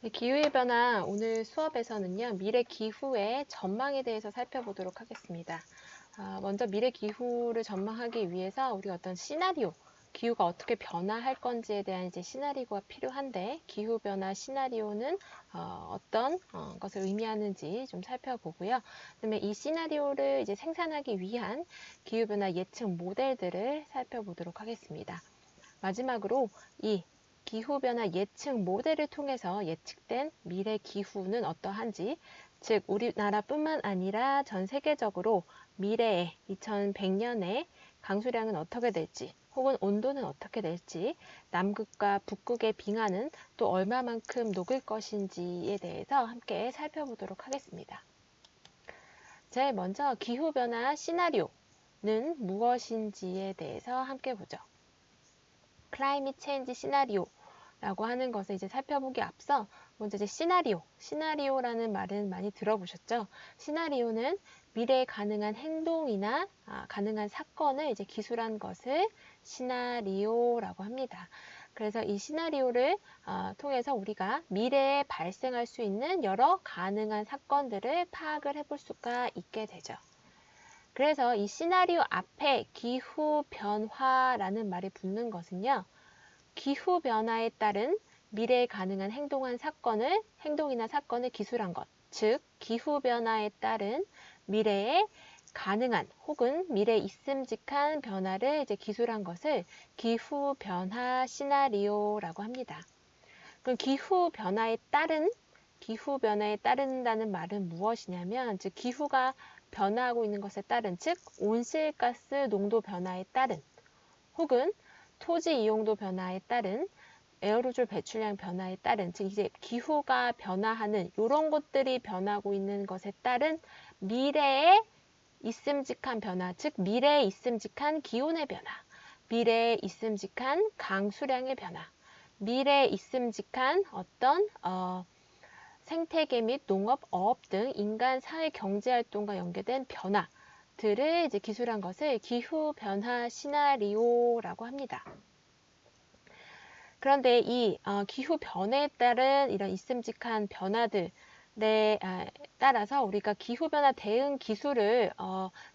네, 기후의 변화 오늘 수업에서는요, 미래 기후의 전망에 대해서 살펴보도록 하겠습니다. 먼저 미래 기후를 전망하기 위해서 우리 어떤 시나리오, 기후가 어떻게 변화할 건지에 대한 이제 시나리오가 필요한데, 기후 변화 시나리오는 어떤 것을 의미하는지 좀 살펴보고요. 그다음에 이 시나리오를 이제 생산하기 위한 기후 변화 예측 모델들을 살펴보도록 하겠습니다. 마지막으로 이 기후변화 예측 모델을 통해서 예측된 미래 기후는 어떠한지, 즉 우리나라뿐만 아니라 전 세계적으로 미래에 2100년에 강수량은 어떻게 될지, 혹은 온도는 어떻게 될지, 남극과 북극의 빙하는 또 얼마만큼 녹을 것인지에 대해서 함께 살펴보도록 하겠습니다. 제일 먼저 기후변화 시나리오는 무엇인지에 대해서 함께 보죠. 클라이밋 체인지 시나리오라고 하는 것을 이제 살펴보기 앞서 먼저 이제 시나리오라는 말은 많이 들어보셨죠? 시나리오는 미래에 가능한 행동이나 가능한 사건을 이제 기술한 것을 시나리오라고 합니다. 그래서 이 시나리오를 통해서 우리가 미래에 발생할 수 있는 여러 가능한 사건들을 파악을 해볼 수가 있게 되죠. 그래서 이 시나리오 앞에 기후변화라는 말이 붙는 것은요, 기후변화에 따른 미래에 가능한 행동이나 사건을 기술한 것, 즉 기후변화에 따른 미래에 가능한 혹은 미래에 있음직한 변화를 이제 기술한 것을 기후변화 시나리오라고 합니다. 그럼 기후변화에 따른다는 말은 무엇이냐면, 즉 기후가 변화하고 있는 것에 따른, 즉 온실가스 농도 변화에 따른, 혹은 토지 이용도 변화에 따른, 에어로졸 배출량 변화에 따른, 즉 이제 기후가 변화하는 이런 것들이 변하고 있는 것에 따른 미래에 있음직한 변화, 즉 미래에 있음직한 기온의 변화, 미래에 있음직한 강수량의 변화, 미래에 있음직한 어떤 생태계 및 농업, 어업 등 인간 사회 경제 활동과 연계된 변화들을 이제 기술한 것을 기후 변화 시나리오라고 합니다. 그런데 이 기후 변화에 따른 이런 있음직한 변화들에 따라서 우리가 기후 변화 대응 기술을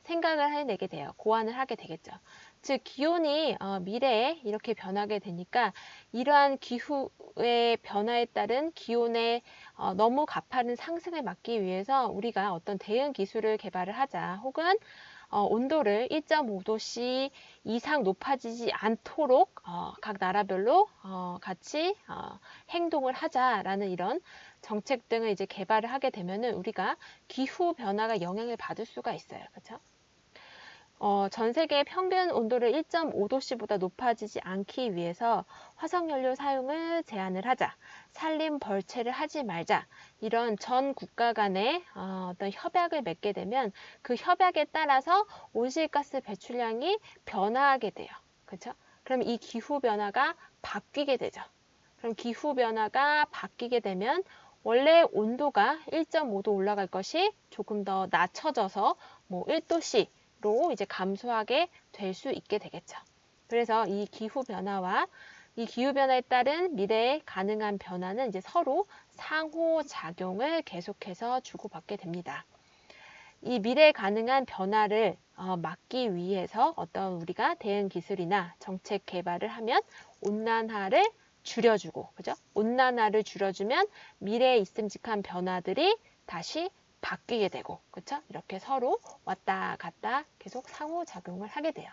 생각을 해내게 돼요. 고안을 하게 되겠죠. 즉 기온이 미래에 이렇게 변하게 되니까 이러한 기후의 변화에 따른 기온의 너무 가파른 상승을 막기 위해서 우리가 어떤 대응 기술을 개발을 하자, 혹은 온도를 1.5도씨 이상 높아지지 않도록 각 나라별로 같이 행동을 하자라는 이런 정책 등을 이제 개발을 하게 되면은 우리가 기후 변화가 영향을 받을 수가 있어요. 그렇죠? 전 세계 평균 온도를 1.5도씨보다 높아지지 않기 위해서 화석연료 사용을 제한을 하자, 산림 벌채를 하지 말자, 이런 전 국가 간의 어떤 협약을 맺게 되면 그 협약에 따라서 온실가스 배출량이 변화하게 돼요. 그렇죠? 그럼 이 기후 변화가 바뀌게 되죠. 그럼 기후 변화가 바뀌게 되면 원래 온도가 1.5도 올라갈 것이 조금 더 낮춰져서 뭐 1도씩 로 이제 감소하게 될 수 있게 되겠죠. 그래서 이 기후 변화에 따른 미래에 가능한 변화는 이제 서로 상호작용을 계속해서 주고받게 됩니다. 이 미래에 가능한 변화를 막기 위해서 어떤 우리가 대응 기술이나 정책 개발을 하면 온난화를 줄여주고, 그죠? 온난화를 줄여주면 미래에 있음직한 변화들이 다시 바뀌게 되고, 그렇죠? 이렇게 서로 왔다 갔다 계속 상호작용을 하게 돼요.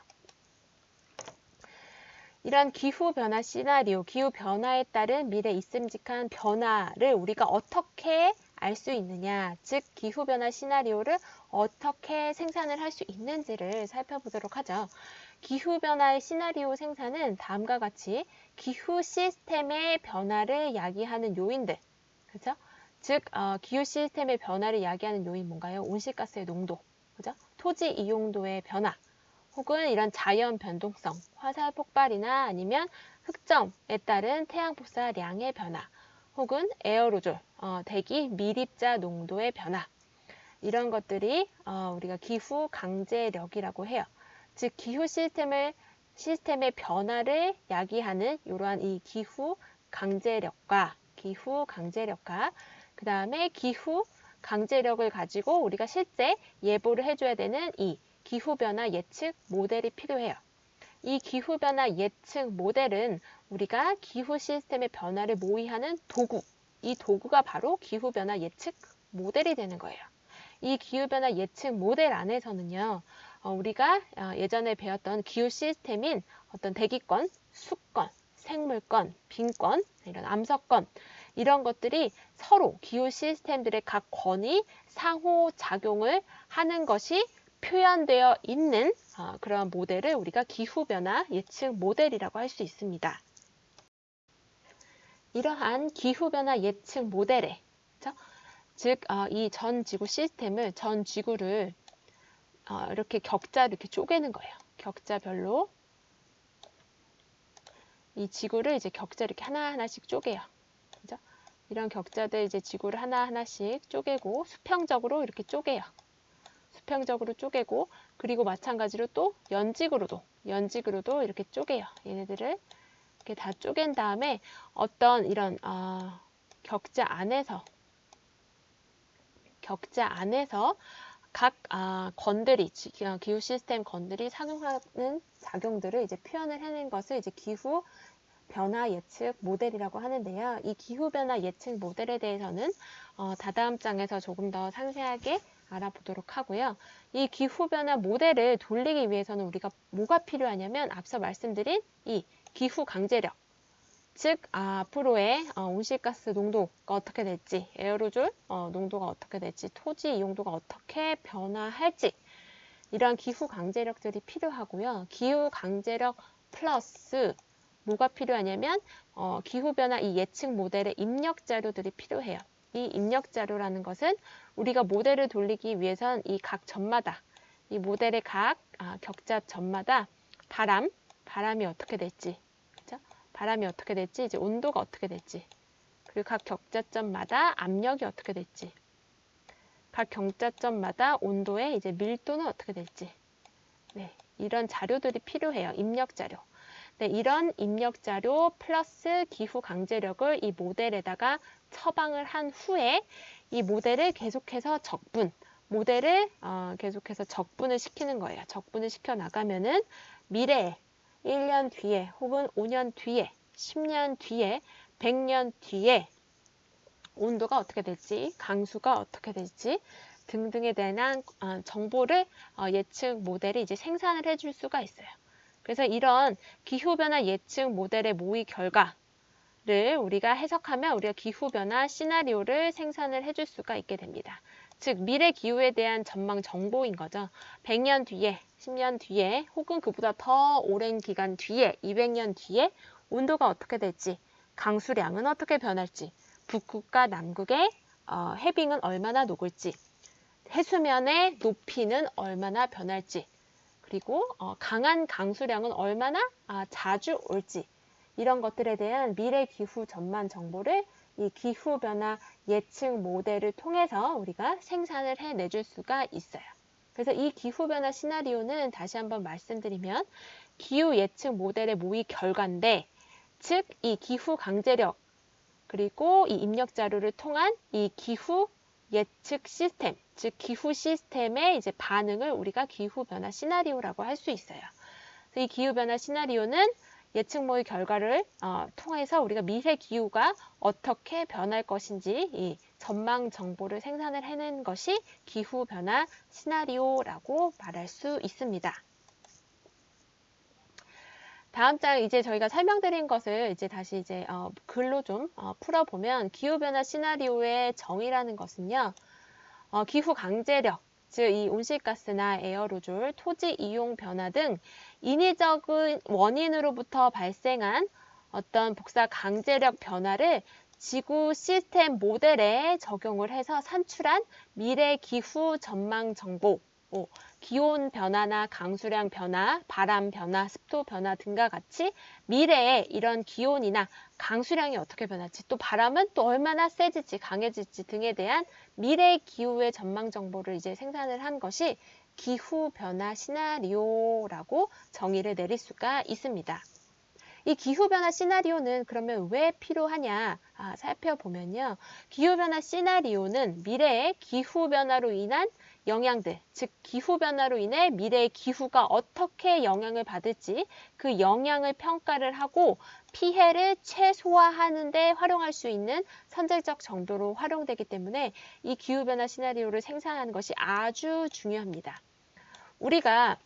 이런 기후변화 시나리오, 기후변화에 따른 미래 있음직한 변화를 우리가 어떻게 알 수 있느냐, 즉 기후변화 시나리오를 어떻게 생산을 할 수 있는지를 살펴보도록 하죠. 기후변화의 시나리오 생산은 다음과 같이 기후 시스템의 변화를 야기하는 요인들, 그렇죠? 즉 기후 시스템의 변화를 야기하는 요인 뭔가요? 온실가스의 농도, 그죠? 토지 이용도의 변화, 혹은 이런 자연 변동성, 화산 폭발이나 아니면 흑점에 따른 태양 폭사량의 변화, 혹은 에어로졸, 대기 미립자 농도의 변화, 이런 것들이 우리가 기후 강제력이라고 해요. 즉 기후 시스템의 변화를 야기하는 이러한 이 기후 강제력과 기후 강제력과 그 다음에 기후 강제력을 가지고 우리가 실제 예보를 해줘야 되는 이 기후변화 예측 모델이 필요해요. 이 기후변화 예측 모델은 우리가 기후 시스템의 변화를 모의하는 도구, 이 도구가 바로 기후변화 예측 모델이 되는 거예요. 이 기후변화 예측 모델 안에서는요, 우리가 예전에 배웠던 기후 시스템인 어떤 대기권, 수권, 생물권, 빈권, 이런 암석권, 이런 것들이 서로 기후 시스템들의 각 권이 상호작용을 하는 것이 표현되어 있는 그런 모델을 우리가 기후변화 예측 모델이라고 할 수 있습니다. 이러한 기후변화 예측 모델에 즉 이 전 지구 시스템을 전 지구를 이렇게 격자로 이렇게 쪼개는 거예요. 격자별로 이 지구를 이제 격자 이렇게 하나하나씩 쪼개요. 그죠? 이런 격자들 이제 지구를 하나하나씩 쪼개고 수평적으로 이렇게 쪼개요. 수평적으로 쪼개고 그리고 마찬가지로 또 연직으로도 이렇게 쪼개요. 얘네들을 이렇게 다 쪼갠 다음에 어떤 이런 격자 안에서 각 건들이 기후 시스템 건들이 작용하는 작용들을 이제 표현을 해낸 것을 이제 기후 변화 예측 모델이라고 하는데요. 이 기후 변화 예측 모델에 대해서는 다다음 장에서 조금 더 상세하게 알아보도록 하고요. 이 기후 변화 모델을 돌리기 위해서는 우리가 뭐가 필요하냐면 앞서 말씀드린 이 기후 강제력, 즉 앞으로의 온실가스 농도가 어떻게 될지, 에어로졸 농도가 어떻게 될지, 토지 이용도가 어떻게 변화할지 이러한 기후 강제력들이 필요하고요. 기후 강제력 플러스 뭐가 필요하냐면 기후변화 이 예측 모델의 입력 자료들이 필요해요. 이 입력 자료라는 것은 우리가 모델을 돌리기 위해선 이 각 점마다 이 모델의 각 격자 점마다 바람이 어떻게 될지, 그렇죠? 바람이 어떻게 될지, 이제 온도가 어떻게 될지, 그리고 각 격자점마다 압력이 어떻게 될지, 각 격자점마다 온도의 이제 밀도는 어떻게 될지, 네, 이런 자료들이 필요해요. 입력 자료. 네, 이런 입력 자료 플러스 기후 강제력을 이 모델에다가 처방을 한 후에 이 모델을 계속해서 계속해서 적분을 시키는 거예요. 적분을 시켜 나가면은 미래에 1년 뒤에 혹은 5년 뒤에 10년 뒤에 100년 뒤에 온도가 어떻게 될지, 강수가 어떻게 될지 등등에 대한 정보를 예측 모델이 이제 생산을 해줄 수가 있어요. 그래서 이런 기후변화 예측 모델의 모의 결과를 우리가 해석하면 우리가 기후변화 시나리오를 생산을 해줄 수가 있게 됩니다. 즉 미래 기후에 대한 전망 정보인 거죠. 100년 뒤에, 10년 뒤에 혹은 그보다 더 오랜 기간 뒤에, 200년 뒤에 온도가 어떻게 될지, 강수량은 어떻게 변할지, 북극과 남극의 해빙은 얼마나 녹을지, 해수면의 높이는 얼마나 변할지, 그리고 강한 강수량은 얼마나 자주 올지, 이런 것들에 대한 미래 기후 전망 정보를 이 기후변화 예측 모델을 통해서 우리가 생산을 해내줄 수가 있어요. 그래서 이 기후변화 시나리오는 다시 한번 말씀드리면 기후 예측 모델의 모의 결과인데, 즉 이 기후 강제력 그리고 이 입력 자료를 통한 이 기후 예측 시스템, 즉 기후 시스템의 이제 반응을 우리가 기후 변화 시나리오라고 할 수 있어요. 그래서 이 기후 변화 시나리오는 예측 모의 결과를 통해서 우리가 미래 기후가 어떻게 변할 것인지 이 전망 정보를 생산을 해낸 것이 기후 변화 시나리오라고 말할 수 있습니다. 다음 장 이제 저희가 설명드린 것을 이제 다시 이제 글로 좀 풀어보면 기후변화 시나리오의 정의라는 것은요. 기후 강제력, 즉 이 온실가스나 에어로졸, 토지 이용 변화 등 인위적인 원인으로부터 발생한 어떤 복사 강제력 변화를 지구 시스템 모델에 적용을 해서 산출한 미래 기후 전망 정보, 기온 변화나 강수량 변화, 바람 변화, 습도 변화 등과 같이 미래에 이런 기온이나 강수량이 어떻게 변할지, 또 바람은 또 얼마나 세질지 강해질지 등에 대한 미래 기후의 전망 정보를 이제 생산을 한 것이 기후 변화 시나리오라고 정의를 내릴 수가 있습니다. 이 기후변화 시나리오는 그러면 왜 필요하냐 살펴보면요. 기후변화 시나리오는 미래의 기후변화로 인한 영향들, 즉 기후변화로 인해 미래의 기후가 어떻게 영향을 받을지 그 영향을 평가를 하고 피해를 최소화하는 데 활용할 수 있는 선제적 정도로 활용되기 때문에 이 기후변화 시나리오를 생산하는 것이 아주 중요합니다. 우리가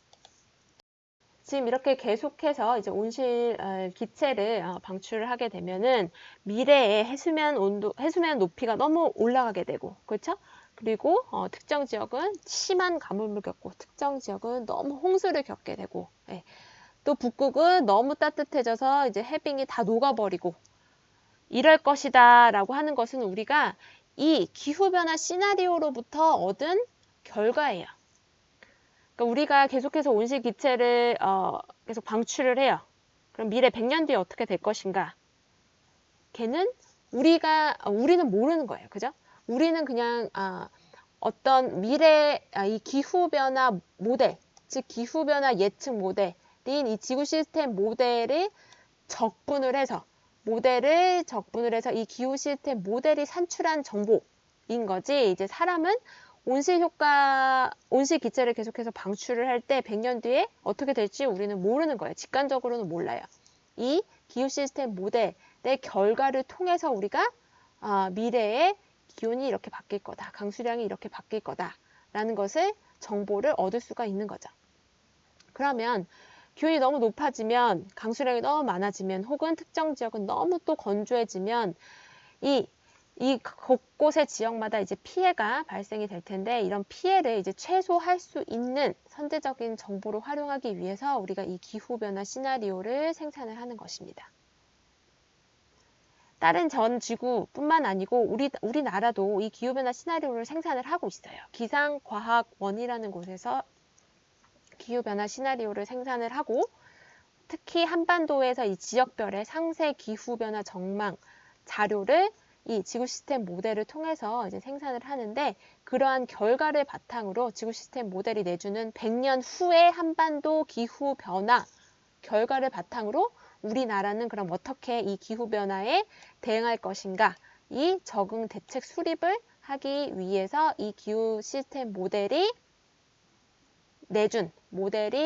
지금 이렇게 계속해서 이제 온실 기체를 방출을 하게 되면은 미래의 해수면 온도, 해수면 높이가 너무 올라가게 되고, 그렇죠? 그리고 특정 지역은 심한 가뭄을 겪고, 특정 지역은 너무 홍수를 겪게 되고, 예. 또 북극은 너무 따뜻해져서 이제 해빙이 다 녹아버리고 이럴 것이다라고 하는 것은 우리가 이 기후변화 시나리오로부터 얻은 결과예요. 그러니까 우리가 계속해서 온실기체를 계속 방출을 해요. 그럼 미래 100년 뒤에 어떻게 될 것인가? 걔는 우리는 모르는 거예요. 그죠? 우리는 그냥 어떤 미래 이 기후변화 모델, 즉 기후변화 예측 모델인 이 지구 시스템 모델을 적분을 해서 이 기후 시스템 모델이 산출한 정보인 거지. 이제 사람은 온실 기체를 계속해서 방출을 할 때 100년 뒤에 어떻게 될지 우리는 모르는 거예요. 직관적으로는 몰라요. 이 기후 시스템 모델의 결과를 통해서 우리가 미래의 기온이 이렇게 바뀔 거다. 강수량이 이렇게 바뀔 거다라는 것을 정보를 얻을 수가 있는 거죠. 그러면 기온이 너무 높아지면, 강수량이 너무 많아지면, 혹은 특정 지역은 너무 또 건조해지면 이 곳곳의 지역마다 이제 피해가 발생이 될 텐데, 이런 피해를 이제 최소화할 수 있는 선제적인 정보를 활용하기 위해서 우리가 이 기후변화 시나리오를 생산을 하는 것입니다. 다른 전 지구뿐만 아니고 우리나라도 이 기후변화 시나리오를 생산을 하고 있어요. 기상과학원이라는 곳에서 기후변화 시나리오를 생산을 하고, 특히 한반도에서 이 지역별의 상세 기후변화 전망 자료를 이 지구 시스템 모델을 통해서 이제 생산을 하는데, 그러한 결과를 바탕으로 지구 시스템 모델이 내주는 100년 후의 한반도 기후 변화 결과를 바탕으로 우리나라는 그럼 어떻게 이 기후 변화에 대응할 것인가, 이 적응 대책 수립을 하기 위해서 이 기후 시스템 모델이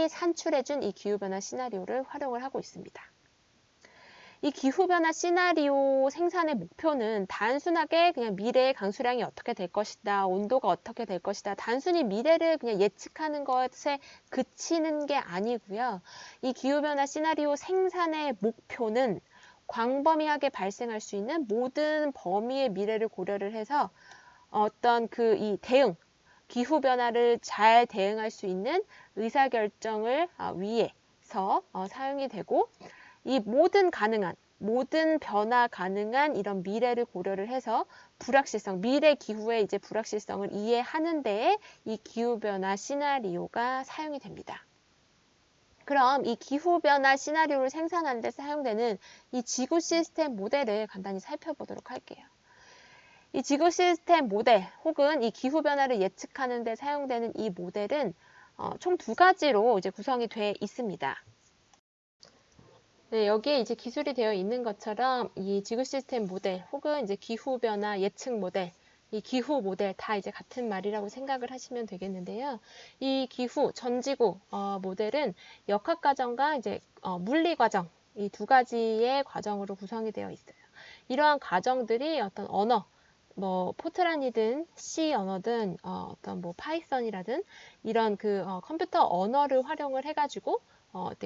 산출해준 이 기후변화 시나리오를 활용을 하고 있습니다. 이 기후변화 시나리오 생산의 목표는 단순하게 그냥 미래의 강수량이 어떻게 될 것이다, 온도가 어떻게 될 것이다, 단순히 미래를 그냥 예측하는 것에 그치는 게 아니고요. 이 기후변화 시나리오 생산의 목표는 광범위하게 발생할 수 있는 모든 범위의 미래를 고려를 해서 어떤 이 기후변화를 잘 대응할 수 있는 의사결정을 위해서 사용이 되고, 이 모든 변화 가능한 이런 미래를 고려를 해서 미래 기후의 이제 불확실성을 이해하는 데에 이 기후변화 시나리오가 사용이 됩니다. 그럼 이 기후변화 시나리오를 생산하는 데 사용되는 이 지구 시스템 모델을 간단히 살펴보도록 할게요. 이 지구 시스템 모델 혹은 이 기후변화를 예측하는 데 사용되는 이 모델은 총 2가지로 이제 구성이 되어 있습니다. 네, 여기에 이제 기술이 되어 있는 것처럼 이 지구 시스템 모델 혹은 이제 기후변화 예측 모델, 이 기후 모델 다 이제 같은 말이라고 생각을 하시면 되겠는데요. 이 전지구 모델은 역학과정과 이제 물리과정, 이 2가지의 과정으로 구성이 되어 있어요. 이러한 과정들이 어떤 언어, 포트란이든 C 언어든 어떤 파이썬이라든 이런 컴퓨터 언어를 활용을 해가지고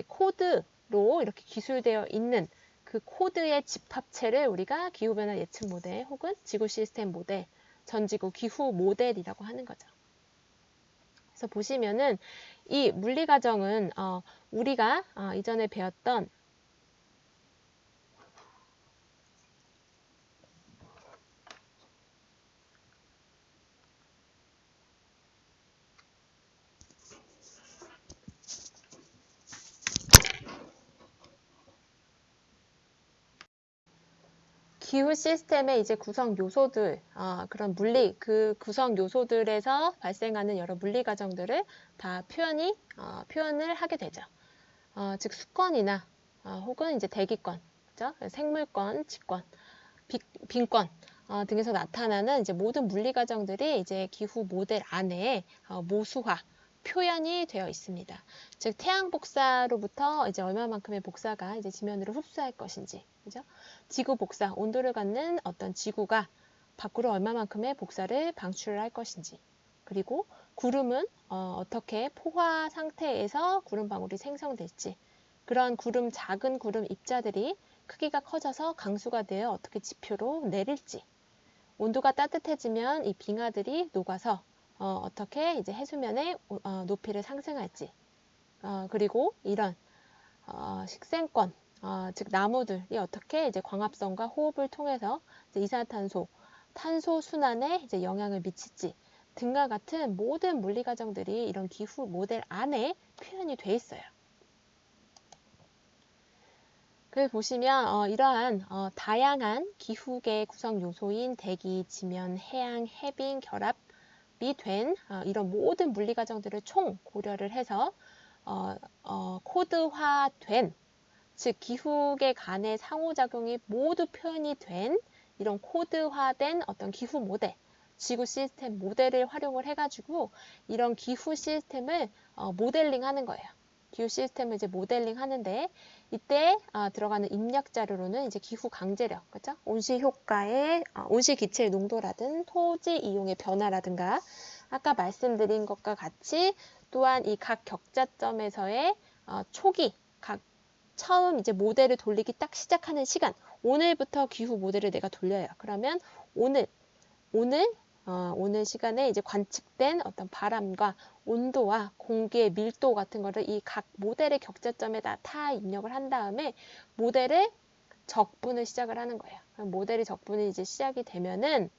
코드로 이렇게 기술되어 있는 그 코드의 집합체를 우리가 기후변화 예측 모델 혹은 지구 시스템 모델, 전지구 기후 모델이라고 하는 거죠. 그래서 보시면은 이 물리 과정은 우리가 이전에 배웠던 기후 시스템의 이제 구성 요소들, 그런 그 구성 요소들에서 발생하는 여러 물리 과정들을 다 표현을 하게 되죠. 즉 수건이나 혹은 이제 대기권, 그죠? 생물권, 직권, 빈권 등에서 나타나는 이제 모든 물리 과정들이 이제 기후 모델 안에 모수화 표현이 되어 있습니다. 즉 태양 복사로부터 이제 얼마만큼의 복사가 이제 지면으로 흡수할 것인지, 그죠? 지구 복사, 온도를 갖는 어떤 지구가 밖으로 얼마만큼의 복사를 방출을 할 것인지, 그리고 구름은 어떻게 포화 상태에서 구름방울이 생성될지, 그런 작은 구름 입자들이 크기가 커져서 강수가 되어 어떻게 지표로 내릴지, 온도가 따뜻해지면 이 빙하들이 녹아서 어떻게 이제 해수면의 높이를 상승할지, 그리고 이런 식생권, 즉 나무들이 어떻게 이제 광합성과 호흡을 통해서 이제 이산화탄소, 탄소 순환에 이제 영향을 미칠지 등과 같은 모든 물리 과정들이 이런 기후 모델 안에 표현이 돼 있어요. 그래서 보시면 이러한 다양한 기후계 구성 요소인 대기, 지면, 해양, 해빙, 결합이 된 이런 모든 물리 과정들을 총 고려를 해서 코드화된, 즉 기후계 간의 상호작용이 모두 표현이 된 이런 코드화된 어떤 기후 모델, 지구 시스템 모델을 활용을 해가지고 이런 기후 시스템을 모델링 하는 거예요. 기후 시스템을 이제 모델링 하는데 이때 들어가는 입력 자료로는 이제 기후 강제력, 그죠? 온실 효과의 온실 기체의 농도라든 토지 이용의 변화라든가 아까 말씀드린 것과 같이 또한 이 각 격자점에서의 초기 처음 이제 모델을 돌리기 딱 시작하는 시간, 오늘부터 기후 모델을 내가 돌려요. 그러면 오늘 시간에 이제 관측된 어떤 바람과 온도와 공기의 밀도 같은 거를 이 각 모델의 격자점에다 다 입력을 한 다음에 모델의 적분을 시작을 하는 거예요. 모델의 적분이 이제 시작이 되면은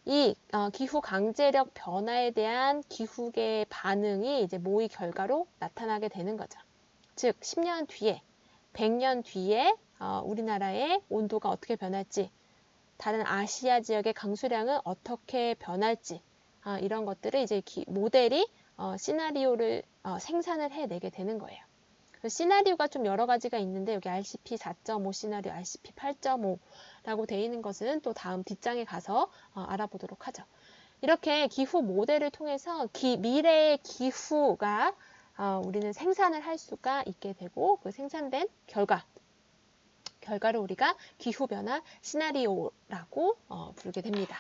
이 기후 강제력 변화에 대한 기후계의 반응이 이제 모의 결과로 나타나게 되는 거죠. 즉 10년 뒤에 100년 뒤에 우리나라의 온도가 어떻게 변할지, 다른 아시아 지역의 강수량은 어떻게 변할지 이런 것들을 이제 모델이 시나리오를 생산을 해내게 되는 거예요. 시나리오가 좀 여러 가지가 있는데 여기 RCP 4.5 시나리오, RCP 8.5라고 되어 있는 것은 또 다음 뒷장에 가서 알아보도록 하죠. 이렇게 기후 모델을 통해서 미래의 기후가 우리는 생산을 할 수가 있게 되고 그 생산된 결과를 우리가 기후변화 시나리오라고 부르게 됩니다.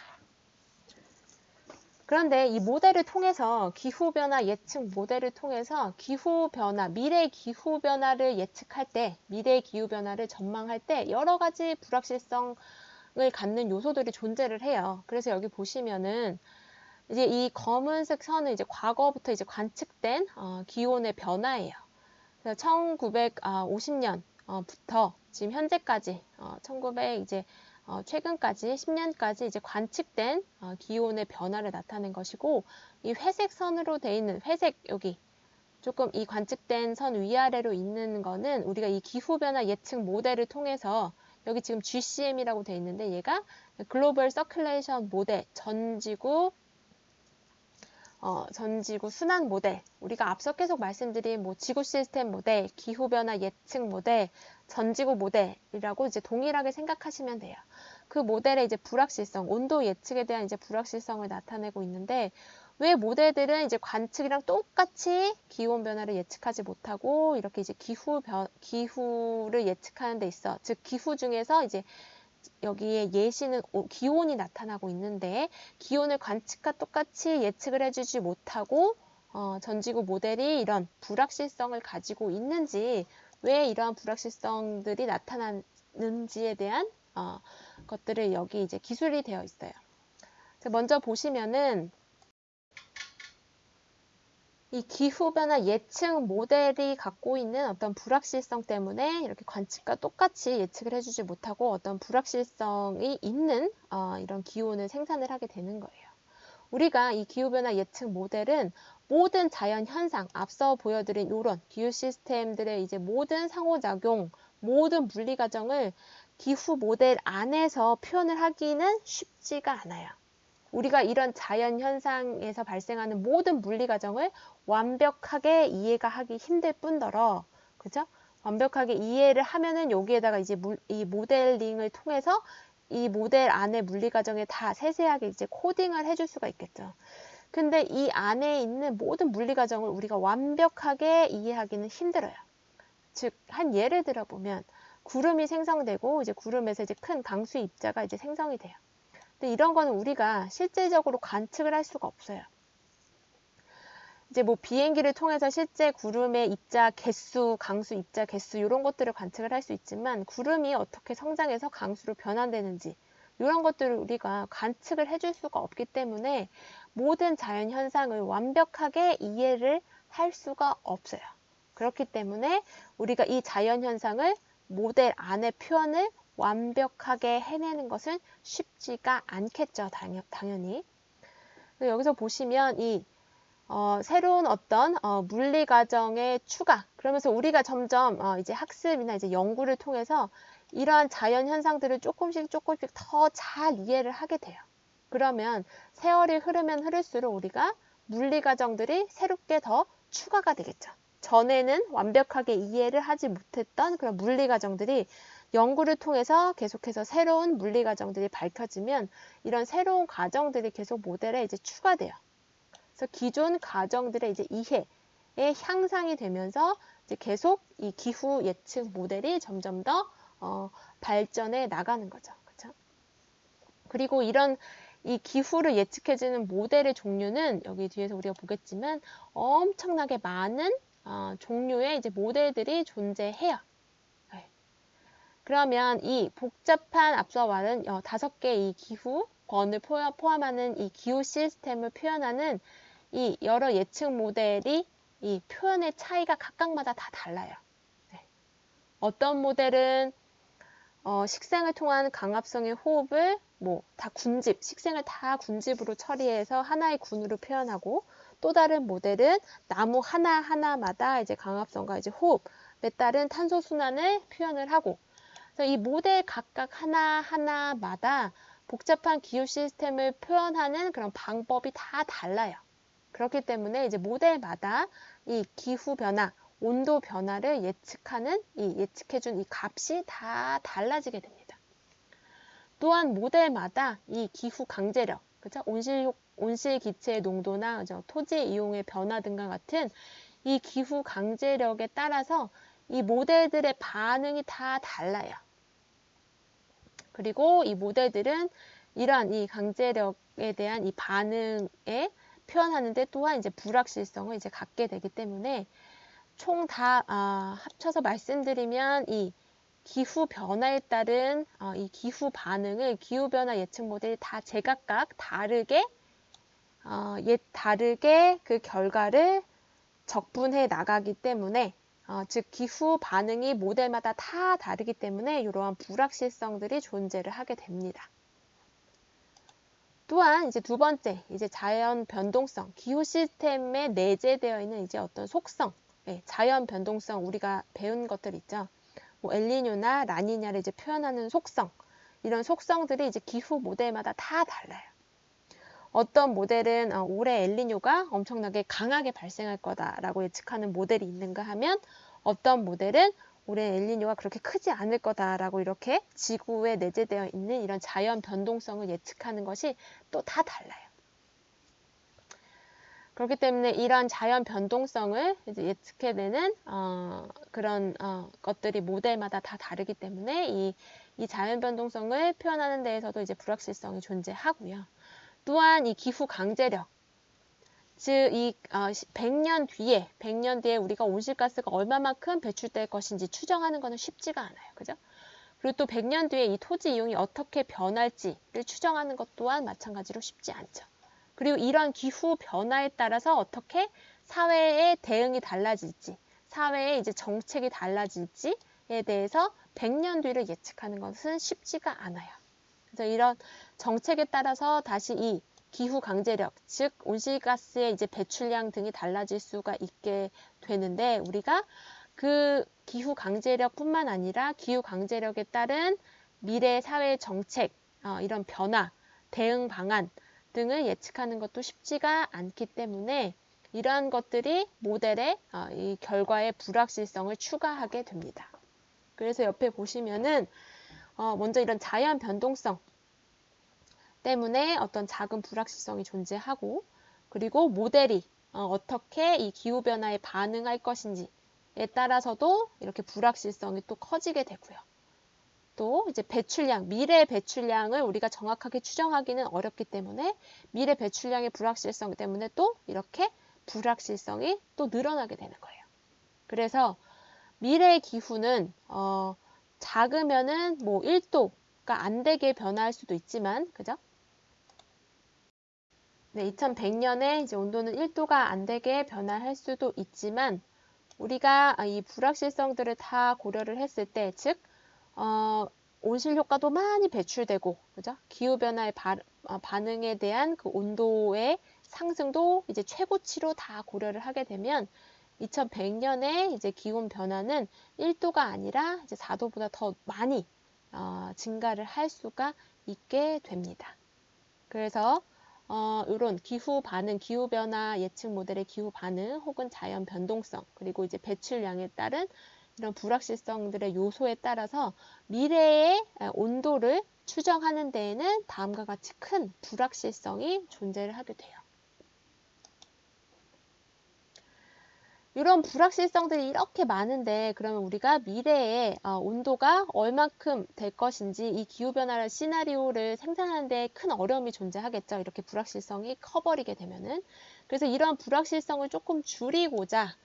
그런데 이 모델을 통해서 기후변화 예측 모델을 통해서 기후변화, 미래 기후변화를 예측할 때, 미래 기후변화를 전망할 때 여러 가지 불확실성을 갖는 요소들이 존재를 해요. 그래서 여기 보시면은 이제 이 검은색 선은 이제 과거부터 이제 관측된 기온의 변화예요. 그래서 1950년부터 지금 현재까지 1900 이제 최근까지 10년까지 이제 관측된 기온의 변화를 나타낸 것이고, 이 회색 선으로 돼 있는 회색 여기 조금 이 관측된 선 위아래로 있는 거는 우리가 이 기후 변화 예측 모델을 통해서 여기 지금 GCM이라고 돼 있는데 얘가 글로벌 서큘레이션 모델 전지구 순환 모델, 우리가 앞서 계속 말씀드린 뭐 지구 시스템 모델, 기후변화 예측 모델, 전지구 모델이라고 이제 동일하게 생각하시면 돼요. 그 모델의 이제 불확실성, 온도 예측에 대한 이제 불확실성을 나타내고 있는데 왜 모델들은 이제 관측이랑 똑같이 기온 변화를 예측하지 못하고 이렇게 이제 기후를 예측하는 데 있어. 즉 기후 중에서 이제 여기에 예시는 기온이 나타나고 있는데 기온을 관측과 똑같이 예측을 해주지 못하고 전지구 모델이 이런 불확실성을 가지고 있는지, 왜 이러한 불확실성들이 나타나는지에 대한 것들을 여기 이제 기술이 되어 있어요. 먼저 보시면은 이 기후변화 예측 모델이 갖고 있는 어떤 불확실성 때문에 이렇게 관측과 똑같이 예측을 해주지 못하고 어떤 불확실성이 있는 이런 기온을 생산을 하게 되는 거예요. 우리가 이 기후변화 예측 모델은 모든 자연 현상, 앞서 보여드린 이런 기후 시스템들의 이제 모든 상호작용, 모든 물리 과정을 기후 모델 안에서 표현을 하기는 쉽지가 않아요. 우리가 이런 자연 현상에서 발생하는 모든 물리 과정을 완벽하게 이해가 하기 힘들 뿐더러, 그죠? 완벽하게 이해를 하면은 여기에다가 이제 이 모델링을 통해서 이 모델 안에 물리 과정에 다 세세하게 이제 코딩을 해줄 수가 있겠죠. 근데 이 안에 있는 모든 물리 과정을 우리가 완벽하게 이해하기는 힘들어요. 즉, 한 예를 들어보면 구름이 생성되고 이제 구름에서 이제 큰 강수 입자가 이제 생성이 돼요. 근데 이런 거는 우리가 실제적으로 관측을 할 수가 없어요. 이제 뭐 비행기를 통해서 실제 구름의 입자 개수, 강수 입자 개수 이런 것들을 관측을 할 수 있지만 구름이 어떻게 성장해서 강수로 변환되는지 이런 것들을 우리가 관측을 해줄 수가 없기 때문에 모든 자연 현상을 완벽하게 이해를 할 수가 없어요. 그렇기 때문에 우리가 이 자연 현상을 모델 안에 표현을 완벽하게 해내는 것은 쉽지가 않겠죠. 당연히. 여기서 보시면 이 새로운 어떤 물리 과정의 추가, 그러면서 우리가 점점 이제 학습이나 이제 연구를 통해서 이러한 자연 현상들을 조금씩 더 잘 이해를 하게 돼요. 그러면 세월이 흐르면 흐를수록 우리가 물리 과정들이 새롭게 더 추가가 되겠죠. 전에는 완벽하게 이해를 하지 못했던 그런 물리 과정들이 연구를 통해서 계속해서 새로운 물리 과정들이 밝혀지면 이런 새로운 과정들이 계속 모델에 이제 추가돼요. 그래서 기존 과정들의 이제 이해의 향상이 되면서 이제 계속 이 기후 예측 모델이 점점 더 발전해 나가는 거죠. 그렇죠? 그리고 이런 이 기후를 예측해주는 모델의 종류는 여기 뒤에서 우리가 보겠지만 엄청나게 많은 종류의 이제 모델들이 존재해요. 네. 그러면 이 복잡한 앞서 말한 5개 이 기후권을 포함하는 이 기후 시스템을 표현하는 이 여러 예측 모델이 이 표현의 차이가 각각마다 다 달라요. 네. 어떤 모델은 식생을 통한 강압성의 호흡을 다 식생을 다 군집으로 처리해서 하나의 군으로 표현하고 또 다른 모델은 나무 하나하나마다 이제 강압성과 이제 호흡에 따른 탄소 순환을 표현을 하고 그래서 이 모델 각각 하나하나마다 복잡한 기후 시스템을 표현하는 그런 방법이 다 달라요. 그렇기 때문에 이제 모델마다 이 기후 변화, 온도 변화를 예측해준 이 값이 다 달라지게 됩니다. 또한 모델마다 이 기후 강제력, 그죠? 온실 기체의 농도나 그죠? 토지 이용의 변화 등과 같은 이 기후 강제력에 따라서 이 모델들의 반응이 다 달라요. 그리고 이 모델들은 이러한 이 강제력에 대한 이 반응에 표현하는데 또한 이제 불확실성을 이제 갖게 되기 때문에 총 다 합쳐서 말씀드리면 이 기후 변화에 따른 이 기후 반응을 기후 변화 예측 모델이 다 제각각 다르게 다르게 그 결과를 적분해 나가기 때문에 즉 기후 반응이 모델마다 다 다르기 때문에 이러한 불확실성들이 존재를 하게 됩니다. 또한 이제 두 번째, 이제 자연 변동성, 기후 시스템에 내재되어 있는 이제 어떤 속성, 자연 변동성 우리가 배운 것들 있죠. 뭐 엘니뇨나 라니냐를 이제 표현하는 속성, 이런 속성들이 이제 기후 모델마다 다 달라요. 어떤 모델은 올해 엘니뇨가 엄청나게 강하게 발생할 거다라고 예측하는 모델이 있는가 하면 어떤 모델은 올해 엘니뇨가 그렇게 크지 않을 거다라고 이렇게 지구에 내재되어 있는 이런 자연 변동성을 예측하는 것이 또 다 달라요. 그렇기 때문에 이러한 자연 변동성을 이제 예측해내는 그런 것들이 모델마다 다 다르기 때문에 이 자연 변동성을 표현하는 데에서도 이제 불확실성이 존재하고요. 또한 이 기후 강제력, 즉 이 100년 뒤에 우리가 온실가스가 얼마만큼 배출될 것인지 추정하는 것은 쉽지가 않아요. 그죠? 그리고 또 100년 뒤에 이 토지 이용이 어떻게 변할지를 추정하는 것 또한 마찬가지로 쉽지 않죠. 그리고 이런 기후 변화에 따라서 어떻게 사회의 대응이 달라질지, 사회의 이제 정책이 달라질지에 대해서 100년 뒤를 예측하는 것은 쉽지가 않아요. 그래서 이런 정책에 따라서 다시 이 기후 강제력, 즉 온실가스의 이제 배출량 등이 달라질 수가 있게 되는데 우리가 그 기후 강제력뿐만 아니라 기후 강제력에 따른 미래 사회 정책, 이런 변화, 대응 방안 등을 예측하는 것도 쉽지가 않기 때문에 이러한 것들이 모델의 이 결과의 불확실성을 추가하게 됩니다. 그래서 옆에 보시면은 먼저 이런 자연 변동성 때문에 어떤 작은 불확실성이 존재하고, 그리고 모델이 어떻게 이 기후변화에 반응할 것인지에 따라서도 이렇게 불확실성이 또 커지게 되고요. 또 이제 배출량, 미래 배출량을 우리가 정확하게 추정하기는 어렵기 때문에 미래 배출량의 불확실성 때문에 또 이렇게 불확실성이 또 늘어나게 되는 거예요. 그래서 미래의 기후는 작으면은 뭐 1도가 안 되게 변화할 수도 있지만, 그죠? 네, 2100년에 이제 온도는 1도가 안 되게 변화할 수도 있지만, 우리가 이 불확실성들을 다 고려를 했을 때, 즉 온실 효과도 많이 배출되고, 그죠? 기후 변화의 반응에 대한 그 온도의 상승도 이제 최고치로 다 고려를 하게 되면 2100년에 이제 기온 변화는 1도가 아니라 이제 4도보다 더 많이 증가를 할 수가 있게 됩니다. 그래서 이런 기후 반응, 기후 변화 예측 모델의 기후 반응 혹은 자연 변동성, 그리고 이제 배출량에 따른 이런 불확실성들의 요소에 따라서 미래의 온도를 추정하는 데에는 다음과 같이 큰 불확실성이 존재를 하게 돼요. 이런 불확실성들이 이렇게 많은데, 그러면 우리가 미래에 온도가 얼만큼 될 것인지 이 기후변화 시나리오를 생산하는 데 큰 어려움이 존재하겠죠. 이렇게 불확실성이 커버리게 되면은. 그래서 이런 불확실성을 조금 줄이고자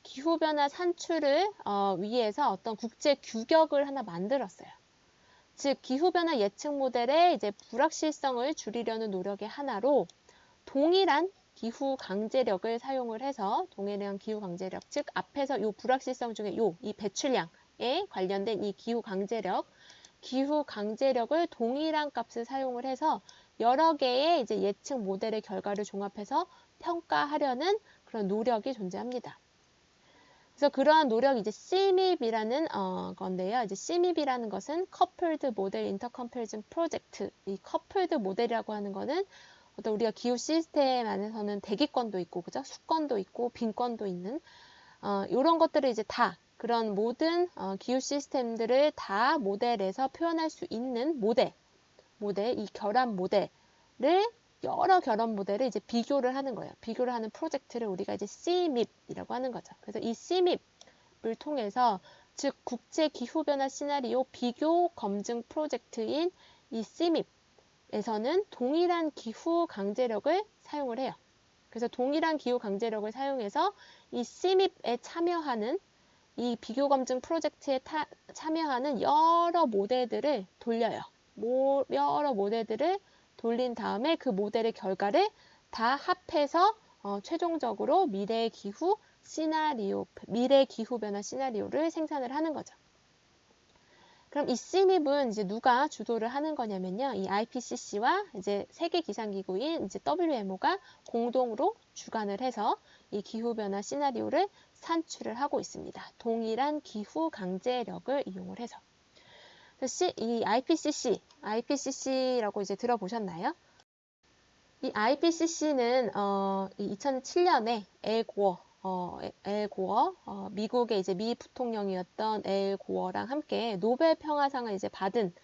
기후변화 산출을 위해서 어떤 국제 규격을 하나 만들었어요. 즉 기후변화 예측 모델의 이제 불확실성을 줄이려는 노력의 하나로 동일한 기후 강제력을 사용을 해서, 동일한 기후 강제력, 즉 앞에서 이 불확실성 중에 이 배출량에 관련된 이 기후 강제력을 동일한 값을 사용을 해서 여러 개의 이제 예측 모델의 결과를 종합해서 평가하려는 그런 노력이 존재합니다. 그래서 그러한 노력이 이제 CMIP이라는 건데요. 이제 CMIP이라는 것은 Coupled Model Intercomparison Project. 이 Coupled 모델이라고 하는 거는 어떤 우리가 기후 시스템 안에서는 대기권도 있고, 그죠? 수권도 있고, 빈권도 있는 이런 것들을 이제 다 그런 모든 기후 시스템들을 다 모델에서 표현할 수 있는 모델, 이 결합 모델을 여러 결합 모델을 이제 비교를 하는 거예요. 비교를 하는 프로젝트를 우리가 이제 CMIP이라고 하는 거죠. 그래서 이 CMIP을 통해서, 즉 국제 기후 변화 시나리오 비교 검증 프로젝트인 이 CMIP에서는 동일한 기후 강제력을 사용을 해요. 그래서 동일한 기후 강제력을 사용해서 이 CMIP에 참여하는, 이 비교 검증 프로젝트에 참여하는 여러 모델들을 돌려요. 여러 모델들을 돌린 다음에 그 모델의 결과를 다 합해서 최종적으로 미래 기후 변화 시나리오를 생산을 하는 거죠. 그럼 이 CMIP은 이제 누가 주도를 하는 거냐면요. 이 IPCC와 이제 세계 기상기구인 이제 WMO가 공동으로 주관을 해서 이 기후 변화 시나리오를 산출을 하고 있습니다. 동일한 기후 강제력을 이용을 해서. 이 IPCC라고 이제 들어보셨나요? 이 IPCC는 2007년에 엘 고어, 미국의 이제 미 부통령이었던 엘 고어랑 함께 노벨 평화상을 이제 받은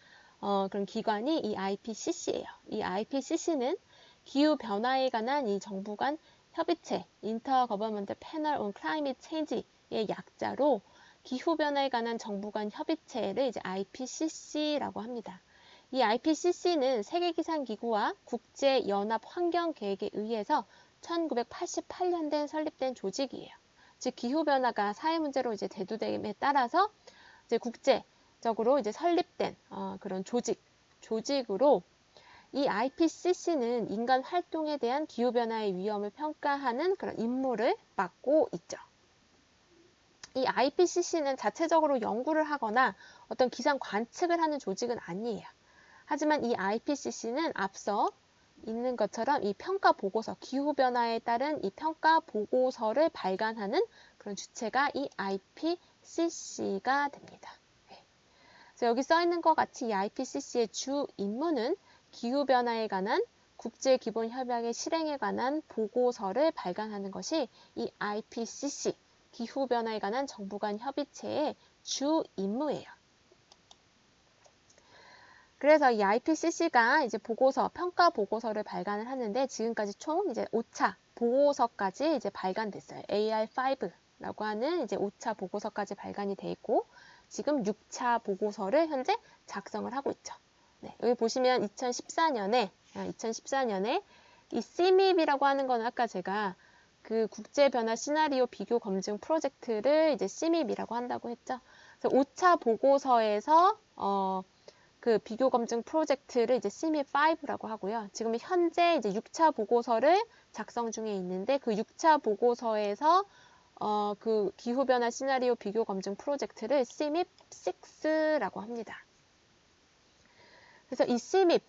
그런 기관이 이 IPCC예요. 이 IPCC는 기후 변화에 관한 이 정부 간 협의체, Intergovernmental Panel on Climate Change의 약자로 기후 변화에 관한 정부 간 협의체를 이제 IPCC라고 합니다. 이 IPCC는 세계기상기구와 국제연합환경계획에 의해서 1988년에 설립된 조직이에요. 즉 기후변화가 사회 문제로 이제 대두됨에 따라서 이제 국제적으로 이제 설립된 그런 조직으로, 이 IPCC는 인간 활동에 대한 기후변화의 위험을 평가하는 그런 임무를 맡고 있죠. 이 IPCC는 자체적으로 연구를 하거나 어떤 기상 관측을 하는 조직은 아니에요. 하지만 이 IPCC는 앞서 있는 것처럼 이 평가 보고서, 기후변화에 따른 이 평가 보고서를 발간하는 그런 주체가 이 IPCC가 됩니다. 그래서 여기 써 있는 것 같이 이 IPCC의 주 임무는 기후변화에 관한 국제기본협약의 실행에 관한 보고서를 발간하는 것이 이 IPCC, 기후변화에 관한 정부 간 협의체의 주 임무예요. 그래서 이 IPCC가 이제 보고서, 평가 보고서를 발간을 하는데 지금까지 총 이제 5차 보고서까지 이제 발간됐어요. AR5라고 하는 이제 5차 보고서까지 발간이 돼 있고 지금 6차 보고서를 현재 작성을 하고 있죠. 네, 여기 보시면 2014년에 이 CMIP이라고 하는 거는 아까 제가 그 국제변화 시나리오 비교 검증 프로젝트를 이제 CMIP이라고 한다고 했죠. 그래서 5차 보고서에서 그 비교 검증 프로젝트를 이제 CMIP5라고 하고요. 지금 현재 이제 6차 보고서를 작성 중에 있는데 그 6차 보고서에서 그 기후변화 시나리오 비교 검증 프로젝트를 CMIP6라고 합니다. 그래서 이 CMIP,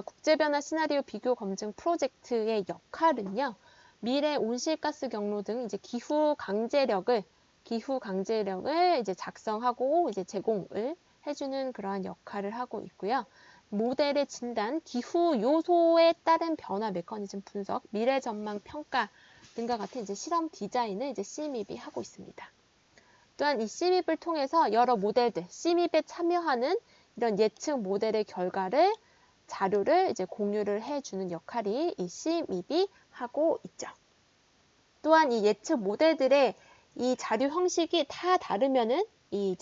국제변화 시나리오 비교 검증 프로젝트의 역할은요, 미래 온실가스 경로 등 이제 기후 강제력을 이제 작성하고 이제 제공을 해주는 그러한 역할을 하고 있고요. 모델의 진단, 기후 요소에 따른 변화 메커니즘 분석, 미래 전망 평가 등과 같은 이제 실험 디자인을 이제 CMIP이 하고 있습니다. 또한 이 CMIP을 통해서 여러 모델들, CMIP에 참여하는 이런 예측 모델의 결과를 자료를 이제 공유를 해주는 역할이 이 CMIP이 하고 있죠. 또한 이 예측 모델들의 이 자료 형식이 다 다르면은 이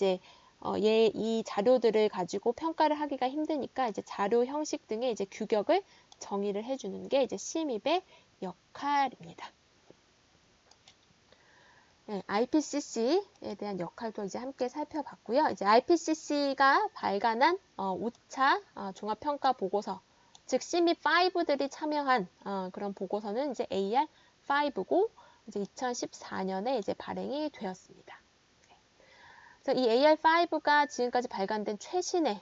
자료들을 가지고 평가를 하기가 힘드니까 이제 자료 형식 등의 이제 규격을 정의를 해주는 게 이제 CMIP의 역할입니다. 네, IPCC에 대한 역할도 이제 함께 살펴봤고요. 이제 IPCC가 발간한 5차 종합평가 보고서, 즉 CMIP5들이 참여한 그런 보고서는 이제 AR5고 이제 2014년에 이제 발행이 되었습니다. 그래서 이 AR5가 지금까지 발간된 최신의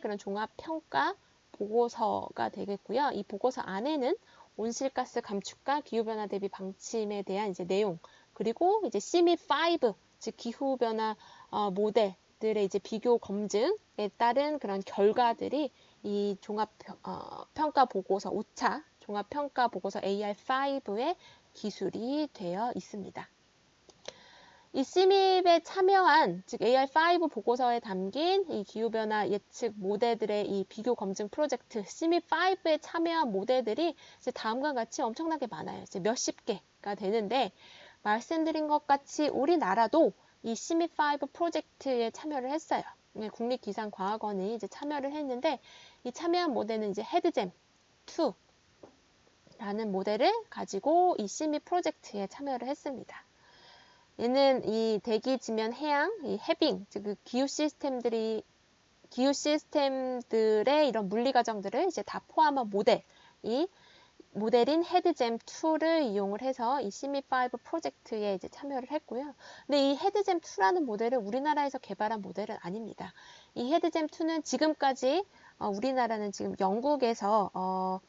그런 종합평가 보고서가 되겠고요. 이 보고서 안에는 온실가스 감축과 기후변화 대비 방침에 대한 이제 내용, 그리고 이제 CMIP5, 즉 기후변화 모델들의 이제 비교 검증에 따른 그런 결과들이 이 종합평가 보고서 5차 종합평가 보고서 AR5의 기술이 되어 있습니다. 이 CMIP에 참여한, 즉 AR5 보고서에 담긴 이 기후변화 예측 모델들의 이 비교 검증 프로젝트 CMIP5에 참여한 모델들이 이제 다음과 같이 엄청나게 많아요. 이제 몇십 개가 되는데 말씀드린 것 같이 우리나라도 이 CMIP5 프로젝트에 참여를 했어요. 국립기상과학원이 이제 참여를 했는데 이 참여한 모델은 이제 헤드잼2라는 모델을 가지고 이 CMIP 프로젝트에 참여를 했습니다. 얘는 이 대기 지면 해양, 이 해빙, 즉 그 기후 시스템들의 이런 물리 과정들을 이제 다 포함한 모델인 헤드잼2를 이용을 해서 이 CMIP5 프로젝트에 이제 참여를 했고요. 근데 이 헤드잼2라는 모델은 우리나라에서 개발한 모델은 아닙니다. 이 헤드잼2는 지금까지 우리나라는 지금 영국에서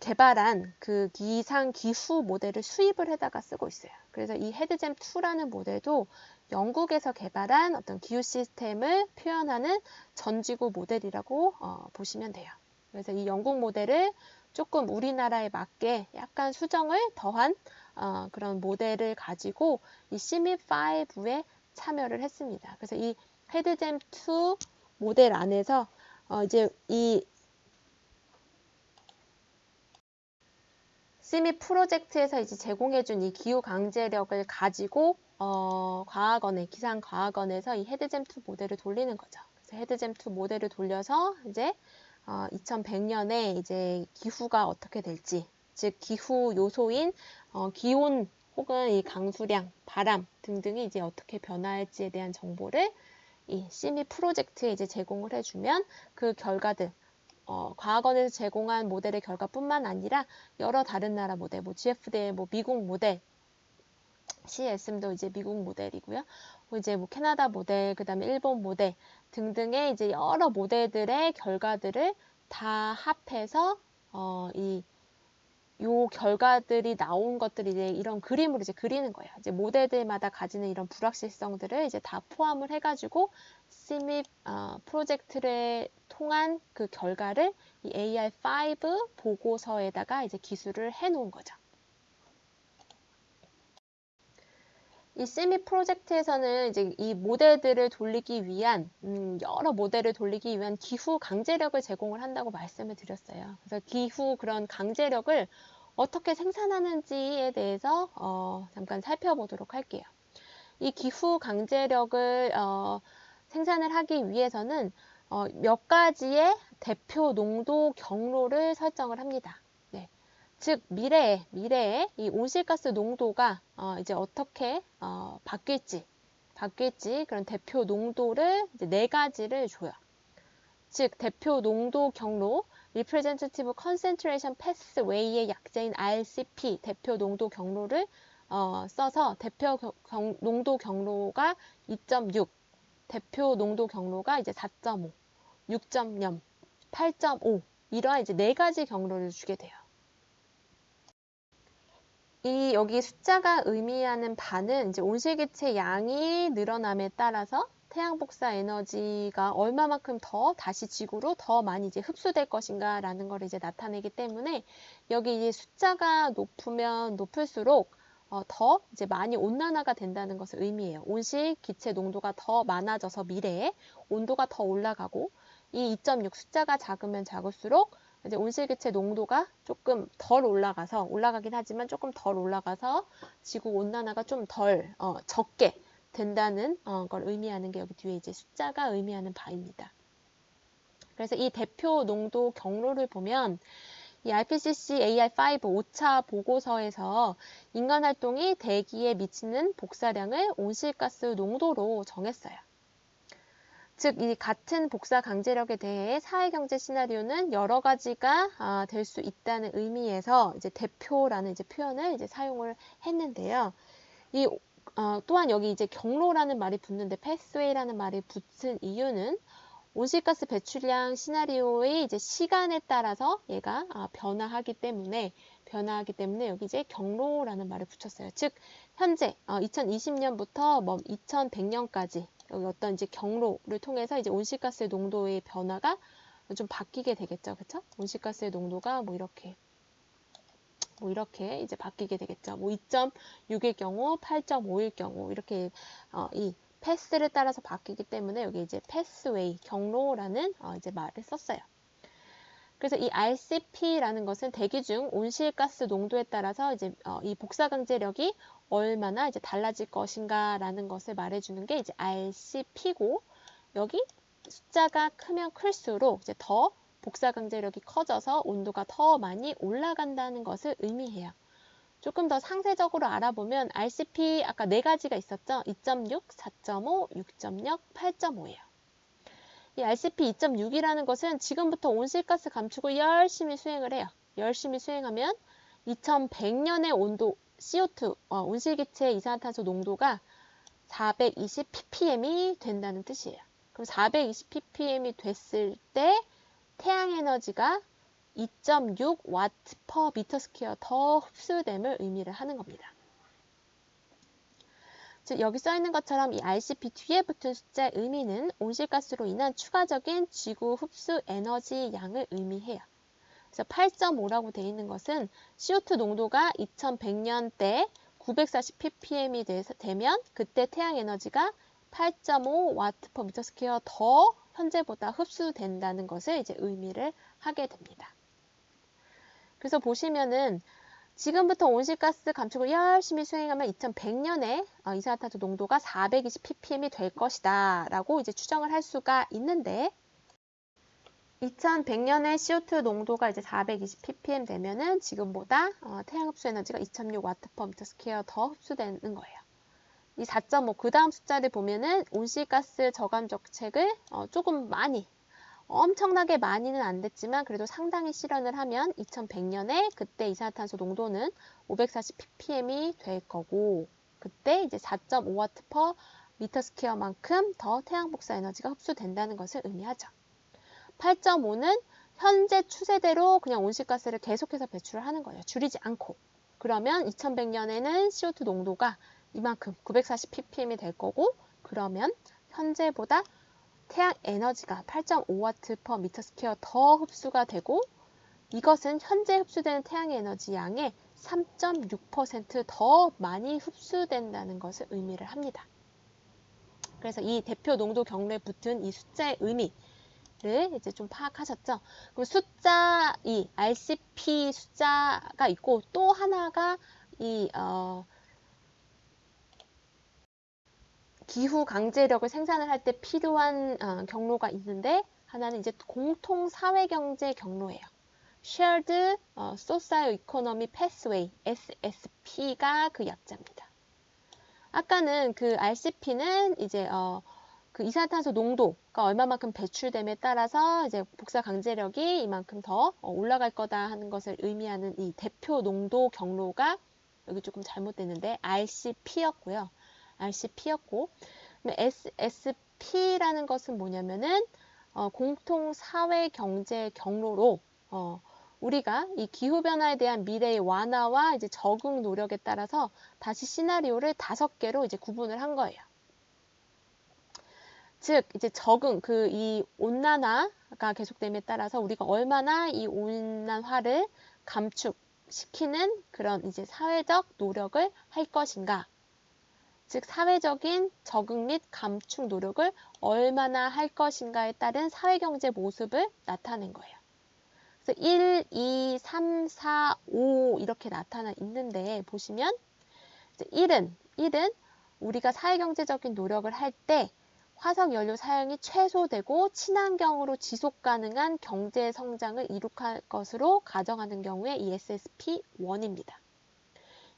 개발한 그 기상 기후 모델을 수입을 해다가 쓰고 있어요. 그래서 이 헤드잼2라는 모델도 영국에서 개발한 어떤 기후 시스템을 표현하는 전지구 모델이라고 보시면 돼요. 그래서 이 영국 모델을 조금 우리나라에 맞게 약간 수정을 더한 그런 모델을 가지고 이 CMIP5에 참여를 했습니다. 그래서 이 헤드잼2 모델 안에서 이제 이 CMIP 프로젝트에서 이제 제공해준 이 기후 강제력을 가지고 기상과학원에서 이 헤드잼2 모델을 돌리는 거죠. 그래서 헤드잼2 모델을 돌려서 이제 2100년에 이제 기후가 어떻게 될지, 즉 기후 요소인 기온 혹은 이 강수량, 바람 등등이 이제 어떻게 변화할지에 대한 정보를 이 CMIP 프로젝트에 이제 제공을 해주면 그 결과들, 과학원에서 제공한 모델의 결과뿐만 아니라 여러 다른 나라 모델, GF대, 미국 모델, CSM도 이제 미국 모델이고요. 이제 캐나다 모델, 그 다음에 일본 모델 등등의 이제 여러 모델들의 결과들을 다 합해서 이 요 결과들이 나온 것들이 이제 이런 그림으로 이제 그리는 거예요. 이제 모델들마다 가지는 이런 불확실성들을 이제 다 포함을 해가지고 CMIP 프로젝트를 통한 그 결과를 이 AR5 보고서에다가 이제 기술을 해 놓은 거죠. 이 CMIP 프로젝트에서는 이제 이 모델들을 돌리기 위한 여러 모델을 돌리기 위한 기후 강제력을 제공을 한다고 말씀을 드렸어요. 그래서 기후 그런 강제력을 어떻게 생산하는지에 대해서 잠깐 살펴보도록 할게요. 이 기후 강제력을 생산을 하기 위해서는 몇 가지의 대표 농도 경로를 설정을 합니다. 네. 즉 미래에 이 온실가스 농도가 이제 어떻게 바뀔지 그런 대표 농도를 이제 4가지를 줘요. 즉 대표 농도 경로 Representative Concentration Pathway의 약자인 RCP 대표 농도 경로를 써서 대표 농도 경로가 2.6, 대표 농도 경로가 이제 4.5, 6.0, 8.5 이러한 이제 4가지 경로를 주게 돼요. 이 여기 숫자가 의미하는 바는 이제 온실기체 양이 늘어남에 따라서 태양 복사 에너지가 얼마만큼 더 다시 지구로 더 많이 이제 흡수될 것인가라는 걸 이제 나타내기 때문에 여기 이제 숫자가 높으면 높을수록 더 이제 많이 온난화가 된다는 것을 의미해요. 온실기체 농도가 더 많아져서 미래에 온도가 더 올라가고 이 2.6 숫자가 작으면 작을수록 이제 온실기체 농도가 조금 덜 올라가긴 하지만 조금 덜 올라가서 지구 온난화가 좀 덜 적게 된다는 걸 의미하는 게 여기 뒤에 이제 숫자가 의미하는 바입니다. 그래서 이 대표 농도 경로를 보면 이 IPCC AR5 5차 보고서에서 인간 활동이 대기에 미치는 복사량을 온실가스 농도로 정했어요. 즉, 이 같은 복사 강제력에 대해 사회경제 시나리오는 여러 가지가 될 수 있다는 의미에서 이제 대표라는 이제 표현을 이제 사용을 했는데요. 이 또한 여기 이제 경로라는 말이 붙는데 pathway라는 말이 붙은 이유는 온실가스 배출량 시나리오의 이제 시간에 따라서 얘가 변화하기 때문에 여기 이제 경로라는 말을 붙였어요. 즉 현재 2020년부터 뭐 2100년까지 여기 어떤 이제 경로를 통해서 이제 온실가스의 농도의 변화가 좀 바뀌게 되겠죠. 그쵸? 온실가스의 농도가 뭐 이렇게 이제 바뀌게 되겠죠. 뭐 2.6일 경우, 8.5일 경우 이렇게 이 패스를 따라서 바뀌기 때문에 여기 이제 패스웨이 경로라는 이제 말을 썼어요. 그래서 이 RCP라는 것은 대기 중 온실가스 농도에 따라서 이제 이 복사 강제력이 얼마나 이제 달라질 것인가라는 것을 말해주는 게 이제 RCP고 여기 숫자가 크면 클수록 이제 더 복사 강제력이 커져서 온도가 더 많이 올라간다는 것을 의미해요. 조금 더 상세적으로 알아보면 RCP 아까 4가지가 있었죠? 2.6, 4.5, 6.0, 8.5예요. 이 RCP 2.6이라는 것은 지금부터 온실가스 감축을 열심히 수행을 해요. 열심히 수행하면 2100년의 온도 CO2, 온실기체 이산화탄소 농도가 420 ppm이 된다는 뜻이에요. 그럼 420 ppm이 됐을 때 태양 에너지가 2.6 와트 퍼 미터 스퀘어 더 흡수됨을 의미를 하는 겁니다. 즉 여기 써 있는 것처럼 이 RCP 뒤에 붙은 숫자의 의미는 온실가스로 인한 추가적인 지구 흡수 에너지 양을 의미해요. 그래서 8.5라고 되어 있는 것은 CO2 농도가 2100년 때 940 ppm이 되면 그때 태양 에너지가 8.5 와트 퍼 미터 스퀘어 더 현재보다 흡수된다는 것을 이제 의미를 하게 됩니다. 그래서 보시면은 지금부터 온실가스 감축을 열심히 수행하면 2100년에 이산화탄소 농도가 420 ppm이 될 것이다 라고 이제 추정을 할 수가 있는데 2100년에 CO2 농도가 이제 420 ppm 되면은 지금보다 태양 흡수 에너지가 2.6 와트 퍼 미터 스퀘어 더 흡수되는 거예요. 이 4.5 그 다음 숫자를 보면은 온실가스 저감 정책을 조금 많이 엄청나게 많이는 안 됐지만 그래도 상당히 실현을 하면 2100년에 그때 이산화탄소 농도는 540 ppm이 될 거고 그때 이제 4.5와트 퍼 미터 스퀘어만큼 더 태양 복사 에너지가 흡수된다는 것을 의미하죠. 8.5는 현재 추세대로 그냥 온실가스를 계속해서 배출을 하는 거예요. 줄이지 않고. 그러면 2100년에는 CO2 농도가 이만큼 940 ppm이 될 거고, 그러면 현재보다 태양 에너지가 8.5W per 미터 스퀘어 더 흡수가 되고, 이것은 현재 흡수되는 태양의 에너지 양의 3.6% 더 많이 흡수된다는 것을 의미를 합니다. 그래서 이 대표 농도 경로에 붙은 이 숫자의 의미를 이제 좀 파악하셨죠? 그럼 숫자 이 RCP 숫자가 있고, 또 하나가 이 기후 강제력을 생산을 할 때 필요한 경로가 있는데, 하나는 이제 공통 사회 경제 경로예요. Shared Socio-Economic Pathway SSP가 그 약자입니다. 아까는 그 RCP는 이제 그 이산화탄소 농도가 얼마만큼 배출됨에 따라서 이제 복사 강제력이 이만큼 더 올라갈 거다 하는 것을 의미하는 이 대표 농도 경로가 여기 조금 잘못됐는데 RCP였고요. RCP였고, SSP라는 것은 뭐냐면은 공통 사회 경제 경로로 우리가 이 기후변화에 대한 미래의 완화와 이제 적응 노력에 따라서 다시 시나리오를 5개로 이제 구분을 한 거예요. 즉, 이제 적응, 이 온난화가 계속됨에 따라서 우리가 얼마나 이 온난화를 감축시키는 그런 이제 사회적 노력을 할 것인가. 즉, 사회적인 적응 및 감축 노력을 얼마나 할 것인가에 따른 사회경제 모습을 나타낸 거예요. 그래서 1, 2, 3, 4, 5 이렇게 나타나 있는데 보시면 1은 우리가 사회경제적인 노력을 할 때 화석연료 사용이 최소되고 친환경으로 지속 가능한 경제 성장을 이룩할 것으로 가정하는 경우에 이 SSP1입니다.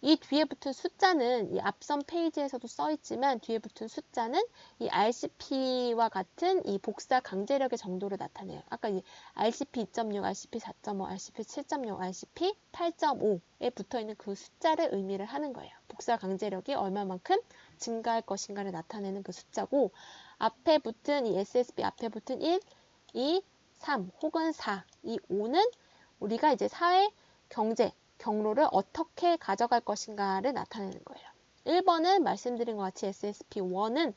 이 뒤에 붙은 숫자는 이 앞선 페이지에서도 써 있지만 뒤에 붙은 숫자는 이 RCP와 같은 이 복사 강제력의 정도를 나타내요. 아까 이 RCP 2.6, RCP 4.5, RCP 7.0, RCP 8.5에 붙어 있는 그 숫자를 의미를 하는 거예요. 복사 강제력이 얼마만큼 증가할 것인가를 나타내는 그 숫자고, 앞에 붙은 이 SSP 앞에 붙은 1, 2, 3 혹은 4, 이 5는 우리가 이제 사회 경제 경로를 어떻게 가져갈 것인가를 나타내는 거예요. 1번은 말씀드린 것 같이 SSP1은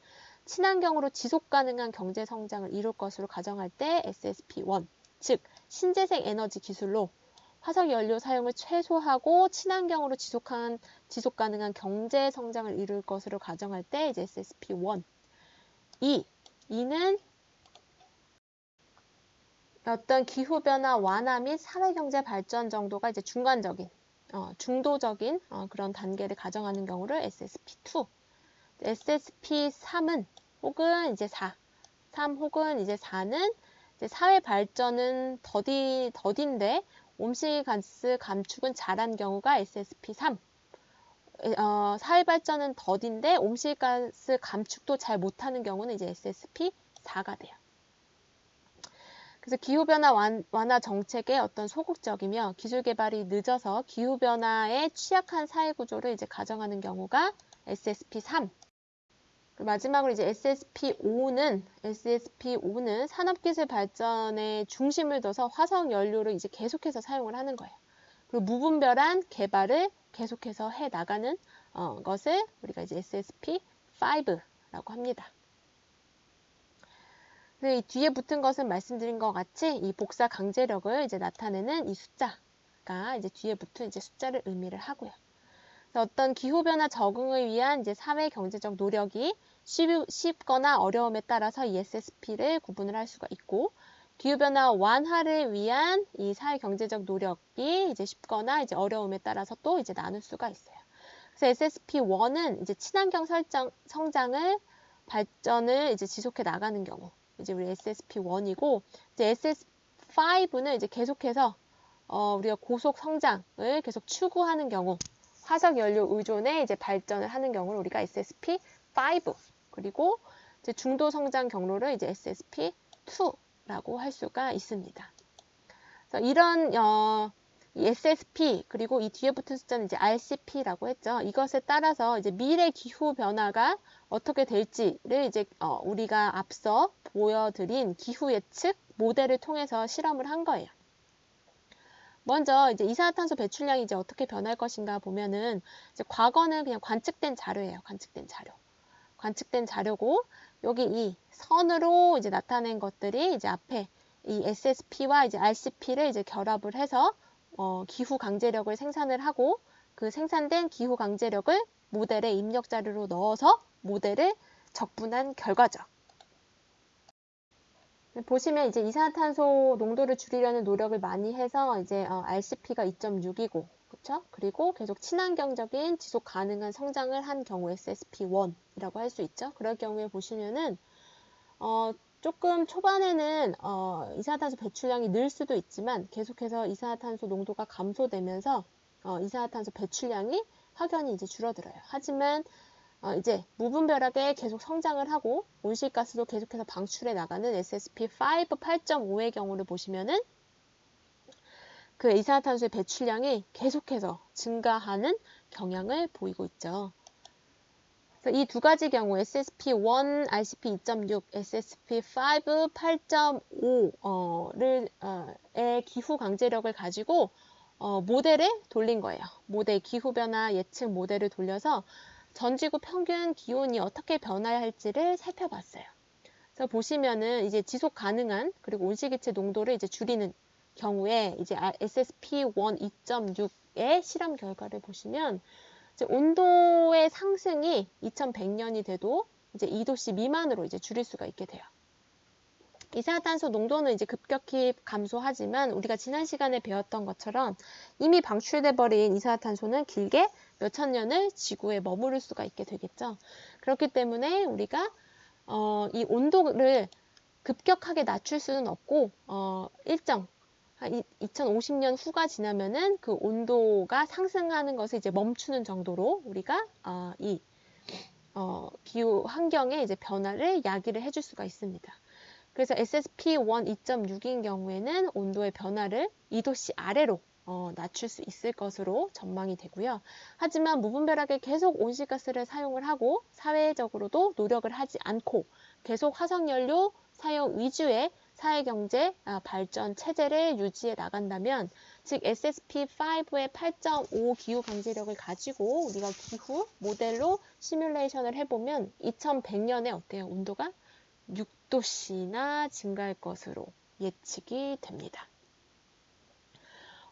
친환경으로 지속 가능한 경제 성장을 이룰 것으로 가정할 때 SSP1, 즉 신재생 에너지 기술로 화석 연료 사용을 최소하고 친환경으로 지속 가능한 경제 성장을 이룰 것으로 가정할 때 이제 SSP1. 2는 어떤 기후변화 완화 및 사회경제 발전 정도가 이제 중간적인, 중도적인 그런 단계를 가정하는 경우를 SSP2. SSP3은 혹은 이제 3 혹은 이제 4는 이제 사회 발전은 더딘데 온실가스 감축은 잘한 경우가 SSP3. 사회 발전은 더딘데 온실가스 감축도 잘 못하는 경우는 이제 SSP4가 돼요. 그래서 기후변화 완화 정책의 어떤 소극적이며 기술 개발이 늦어서 기후변화에 취약한 사회구조를 이제 가정하는 경우가 SSP3. 마지막으로 이제 SSP5는 산업기술 발전에 중심을 둬서 화석 연료를 이제 계속해서 사용을 하는 거예요. 그리고 무분별한 개발을 계속해서 해 나가는 것을 우리가 이제 SSP5라고 합니다. 이 뒤에 붙은 것은 말씀드린 것 같이 이 복사 강제력을 이제 나타내는 이 숫자가 이제 뒤에 붙은 이제 숫자를 의미를 하고요. 어떤 기후변화 적응을 위한 이제 사회 경제적 노력이 쉽거나 어려움에 따라서 이 SSP를 구분을 할 수가 있고, 기후변화 완화를 위한 이 사회 경제적 노력이 이제 쉽거나 이제 어려움에 따라서 또 이제 나눌 수가 있어요. 그래서 SSP1은 이제 친환경 성장을 발전을 이제 지속해 나가는 경우, 이제 우리 SSP1이고, 이제 SSP5는 이제 계속해서 우리가 고속 성장을 계속 추구하는 경우, 화석 연료 의존에 이제 발전을 하는 경우를 우리가 SSP5, 그리고 이제 중도 성장 경로를 이제 SSP2라고 할 수가 있습니다. 그래서 이런 이 SSP 그리고 이 뒤에 붙은 숫자는 이제 RCP라고 했죠. 이것에 따라서 이제 미래 기후 변화가 어떻게 될지를 이제 우리가 앞서 보여드린 기후 예측 모델을 통해서 실험을 한 거예요. 먼저 이제 이산화탄소 배출량이 이제 어떻게 변할 것인가 보면은 이제 과거는 그냥 관측된 자료예요. 관측된 자료고 여기 이 선으로 이제 나타낸 것들이 이제 앞에 이 SSP와 이제 RCP를 이제 결합을 해서 기후 강제력을 생산을 하고 그 생산된 기후 강제력을 모델에 입력 자료로 넣어서 모델을 적분한 결과죠. 보시면 이제 이산화탄소 농도를 줄이려는 노력을 많이 해서 이제 RCP가 2.6이고 그렇죠? 그리고 계속 친환경적인 지속 가능한 성장을 한 경우 SSP1이라고 할 수 있죠. 그럴 경우에 보시면은 조금 초반에는 이산화탄소 배출량이 늘 수도 있지만 계속해서 이산화탄소 농도가 감소되면서 이산화탄소 배출량이 확연히 이제 줄어들어요. 하지만 이제 무분별하게 계속 성장을 하고 온실가스도 계속해서 방출해 나가는 SSP5 8.5의 경우를 보시면은 그 이산화탄소의 배출량이 계속해서 증가하는 경향을 보이고 있죠. 이 두 가지 경우 SSP1, RCP 2.6, SSP5 8.5의 기후 강제력을 가지고 모델을 돌린 거예요. 모델 기후변화 예측 모델을 돌려서 전지구 평균 기온이 어떻게 변화할지를 살펴봤어요. 그래서 보시면은 이제 지속 가능한 그리고 온실기체 농도를 이제 줄이는 경우에 이제 SSP1 2.6의 실험 결과를 보시면 이제 온도의 상승이 2100년이 돼도 이제 2도씨 미만으로 이제 줄일 수가 있게 돼요. 이산화탄소 농도는 이제 급격히 감소하지만 우리가 지난 시간에 배웠던 것처럼 이미 방출돼 버린 이산화탄소는 길게 몇천 년을 지구에 머무를 수가 있게 되겠죠. 그렇기 때문에 우리가 이 온도를 급격하게 낮출 수는 없고 일정 2050년 후가 지나면은 그 온도가 상승하는 것을 이제 멈추는 정도로 우리가 이 기후 환경의 이제 변화를 야기를 해줄 수가 있습니다. 그래서 SSP1 2.6인 경우에는 온도의 변화를 2도씨 아래로 낮출 수 있을 것으로 전망이 되고요. 하지만 무분별하게 계속 온실가스를 사용을 하고 사회적으로도 노력을 하지 않고 계속 화석연료 사용 위주의 사회경제 발전 체제를 유지해 나간다면 즉 SSP5의 8.5 기후 강제력을 가지고 우리가 기후 모델로 시뮬레이션을 해보면 2100년에 어때요? 온도가 6도씨나 증가할 것으로 예측이 됩니다.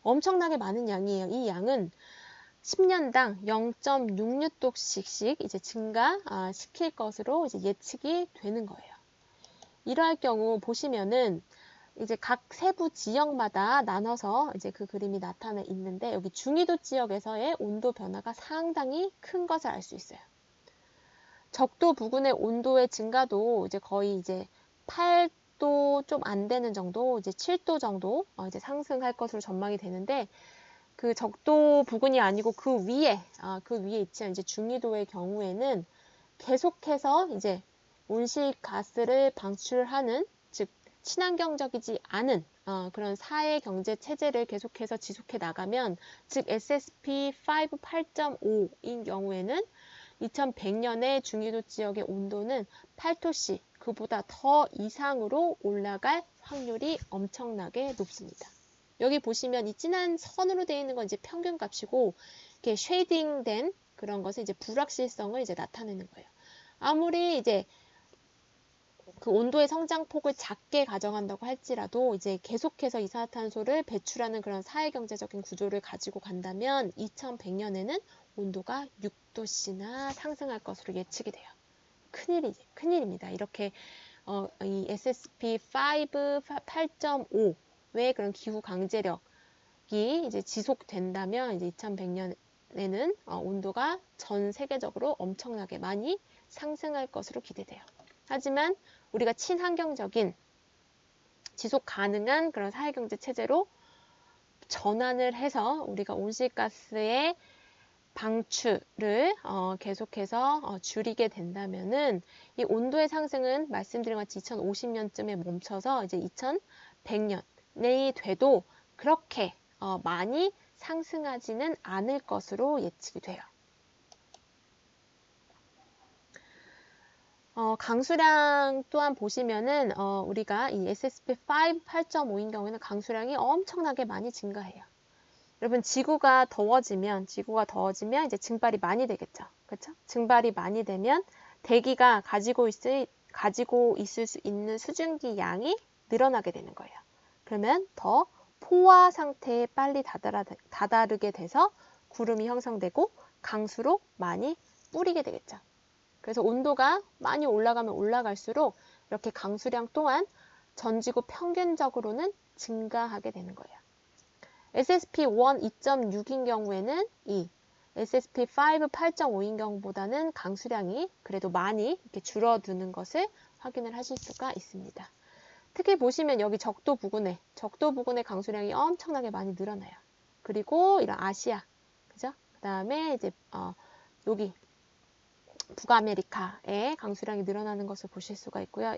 엄청나게 많은 양이에요. 이 양은 10년당 0.66도씩 이제 증가시킬 것으로 이제 예측이 되는 거예요. 이러할 경우 보시면은 이제 각 세부 지역마다 나눠서 이제 그 그림이 나타나 있는데 여기 중위도 지역에서의 온도 변화가 상당히 큰 것을 알 수 있어요. 적도 부근의 온도의 증가도 이제 거의 이제 8도 좀 안 되는 정도, 이제 7도 정도 이제 상승할 것으로 전망이 되는데 그 적도 부근이 아니고 그 위에 위치한 이제 중위도의 경우에는 계속해서 이제 온실가스를 방출하는 즉 친환경적이지 않은 그런 사회 경제 체제를 계속해서 지속해 나가면 즉 SSP5 8.5인 경우에는 2100년의 중위도 지역의 온도는 8도씨 그보다 더 이상으로 올라갈 확률이 엄청나게 높습니다. 여기 보시면 이 진한 선으로 되어 있는 건 이제 평균값이고 이렇게 쉐이딩된 그런 것은 이제 불확실성을 이제 나타내는 거예요. 아무리 이제 그 온도의 성장폭을 작게 가정한다고 할지라도 이제 계속해서 이산화탄소를 배출하는 그런 사회경제적인 구조를 가지고 간다면 2100년에는 온도가 6도씨나 상승할 것으로 예측이 돼요. 큰일입니다. 이렇게 이 SSP5 8.5의 그런 기후 강제력이 이제 지속된다면 이제 2100년에는 온도가 전 세계적으로 엄청나게 많이 상승할 것으로 기대돼요. 하지만 우리가 친환경적인 지속 가능한 그런 사회경제 체제로 전환을 해서 우리가 온실가스의 방출을 계속해서 줄이게 된다면은 이 온도의 상승은 말씀드린 것 같이 2050년쯤에 멈춰서 이제 2100년이 돼도 그렇게 많이 상승하지는 않을 것으로 예측이 돼요. 강수량 또한 보시면은 우리가 이 SSP5 8.5인 경우에는 강수량이 엄청나게 많이 증가해요. 여러분 지구가 더워지면 이제 증발이 많이 되겠죠. 그렇죠? 증발이 많이 되면 대기가 가지고 있을 수 있는 수증기 양이 늘어나게 되는 거예요. 그러면 더 포화 상태에 빨리 다다르게 돼서 구름이 형성되고 강수로 많이 뿌리게 되겠죠. 그래서 온도가 많이 올라가면 올라갈수록 이렇게 강수량 또한 전지구 평균적으로는 증가하게 되는 거예요. SSP1 2.6인 경우에는 이 SSP5 8.5인 경우보다는 강수량이 그래도 많이 이렇게 줄어드는 것을 확인을 하실 수가 있습니다. 특히 보시면 여기 적도 부근의 강수량이 엄청나게 많이 늘어나요. 그리고 이런 아시아, 그죠? 그 다음에 이제 여기 북아메리카의 강수량이 늘어나는 것을 보실 수가 있고요.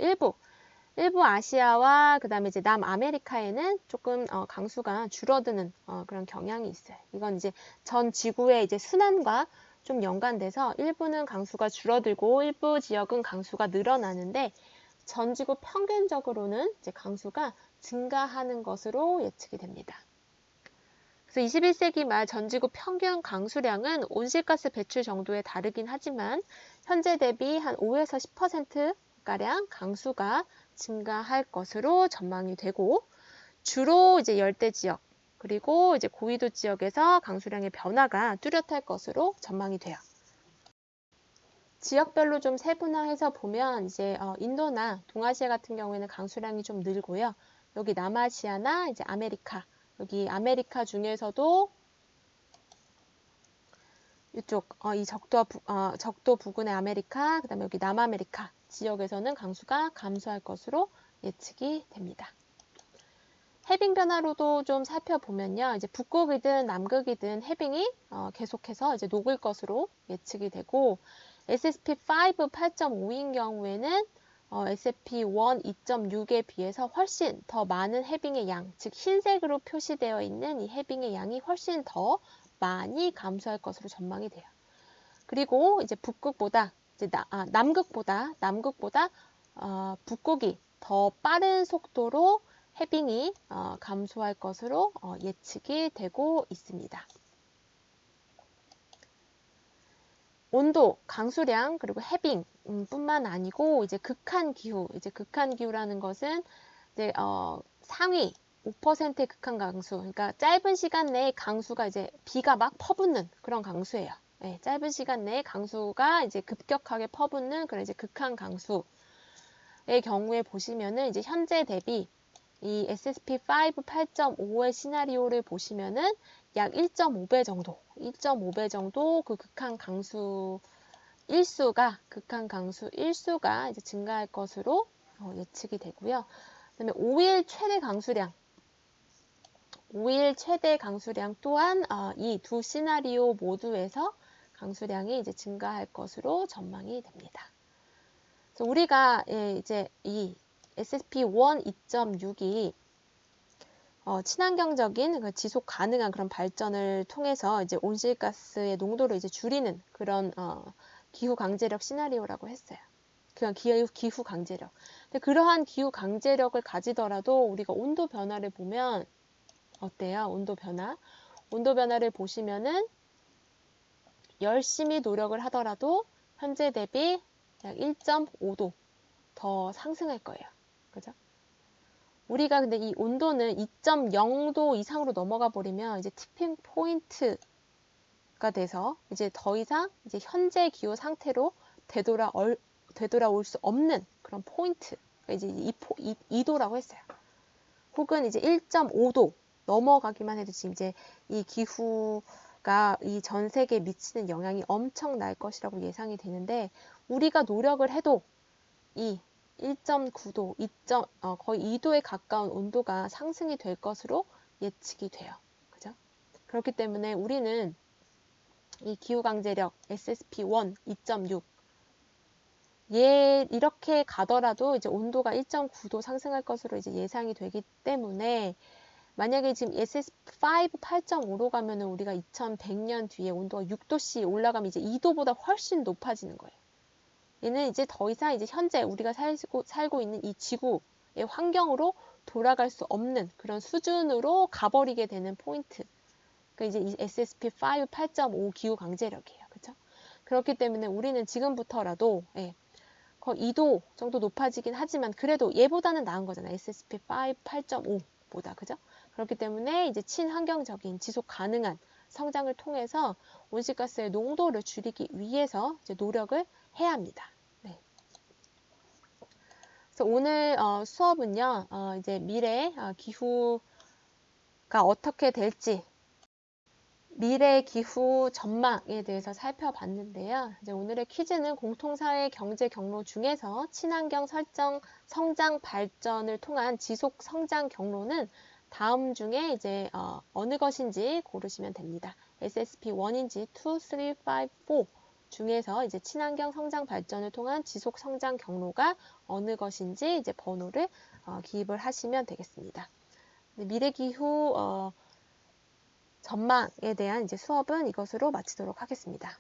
일부 아시아와 그 다음에 이제 남아메리카에는 조금 강수가 줄어드는 그런 경향이 있어요. 이건 이제 전 지구의 이제 순환과 좀 연관돼서 일부는 강수가 줄어들고 일부 지역은 강수가 늘어나는데 전 지구 평균적으로는 이제 강수가 증가하는 것으로 예측이 됩니다. 그래서 21세기 말 전지구 평균 강수량은 온실가스 배출 정도에 다르긴 하지만 현재 대비 한 5에서 10%가량 강수가 증가할 것으로 전망이 되고 주로 이제 열대 지역 그리고 이제 고위도 지역에서 강수량의 변화가 뚜렷할 것으로 전망이 돼요. 지역별로 좀 세분화해서 보면 이제 인도나 동아시아 같은 경우에는 강수량이 좀 늘고요. 여기 남아시아나 이제 아메리카 여기 아메리카 중에서도 이쪽 이 적도 부근의 아메리카 그다음에 여기 남아메리카 지역에서는 강수가 감소할 것으로 예측이 됩니다. 해빙 변화로도 좀 살펴보면요. 이제 북극이든 남극이든 해빙이 계속해서 이제 녹을 것으로 예측이 되고 SSP5 8.5인 경우에는 SSP1 2.6에 비해서 훨씬 더 많은 해빙의 양, 즉 흰색으로 표시되어 있는 이 해빙의 양이 훨씬 더 많이 감소할 것으로 전망이 돼요. 그리고 이제 북극보다 이제 남극보다 북극이 더 빠른 속도로 해빙이 감소할 것으로 예측이 되고 있습니다. 온도, 강수량, 그리고 해빙 뿐만 아니고 이제 극한 기후라는 것은 이제 상위 5%의 극한 강수, 그러니까 짧은 시간 내에 강수가 이제 비가 막 퍼붓는 그런 강수예요. 네, 짧은 시간 내에 강수가 이제 급격하게 퍼붓는 그런 이제 극한 강수의 경우에 보시면은 이제 현재 대비 이 SSP5 8.5의 시나리오를 보시면은 약 1.5배 정도 그 극한 강수 일수가 이제 증가할 것으로 예측이 되고요. 그다음에 5일 최대 강수량 또한 이 두 시나리오 모두에서 강수량이 이제 증가할 것으로 전망이 됩니다. 그래서 우리가 이제 이 SSP1 2.6이 친환경적인 지속 가능한 그런 발전을 통해서 이제 온실가스의 농도를 이제 줄이는 그런 기후 강제력 시나리오라고 했어요. 그냥 기후 강제력. 근데 그러한 기후 강제력을 가지더라도 우리가 온도 변화를 보면 어때요? 온도 변화를 보시면은 열심히 노력을 하더라도 현재 대비 약 1.5도 더 상승할 거예요. 그죠? 우리가 근데 이 온도는 2.0도 이상으로 넘어가 버리면 이제 티핑 포인트가 돼서 이제 더 이상 이제 현재 기후 상태로 되돌아올 수 없는 그런 포인트. 그러니까 이제 2도라고 했어요. 혹은 이제 1.5도 넘어가기만 해도 지금 이제 이 기후가 이 전 세계에 미치는 영향이 엄청날 것이라고 예상이 되는데 우리가 노력을 해도 이 1.9도, 거의 2도에 가까운 온도가 상승이 될 것으로 예측이 돼요. 그죠? 그렇기 때문에 우리는 이 기후강제력 SSP1 2.6 이렇게 가더라도 이제 온도가 1.9도 상승할 것으로 이제 예상이 되기 때문에 만약에 지금 SSP5 8.5로 가면은 우리가 2100년 뒤에 온도가 6도씩 올라가면 이제 2도보다 훨씬 높아지는 거예요. 얘는 이제 더 이상 이제 현재 우리가 살고 있는 이 지구의 환경으로 돌아갈 수 없는 그런 수준으로 가버리게 되는 포인트. 그러니까 이제 이 SSP5 8.5 기후 강제력이에요. 그렇죠? 그렇기 때문에 우리는 지금부터라도 거의 2도 정도 높아지긴 하지만 그래도 얘보다는 나은 거잖아요. SSP5 8.5보다. 그죠? 그렇기 때문에 이제 친환경적인 지속 가능한 성장을 통해서 온실가스의 농도를 줄이기 위해서 이제 노력을 해야 합니다. 네. 그래서 오늘 수업은요, 이제 미래 기후가 어떻게 될지, 미래 기후 전망에 대해서 살펴봤는데요. 이제 오늘의 퀴즈는 공통사회 경제 경로 중에서 친환경 성장 발전을 통한 지속 성장 경로는 다음 중에 이제 어느 것인지 고르시면 됩니다. SSP1인지 2, 3, 5, 4 중에서 이제 친환경 성장 발전을 통한 지속 성장 경로가 어느 것인지 이제 번호를 기입을 하시면 되겠습니다. 미래 기후 전망에 대한 이제 수업은 이것으로 마치도록 하겠습니다.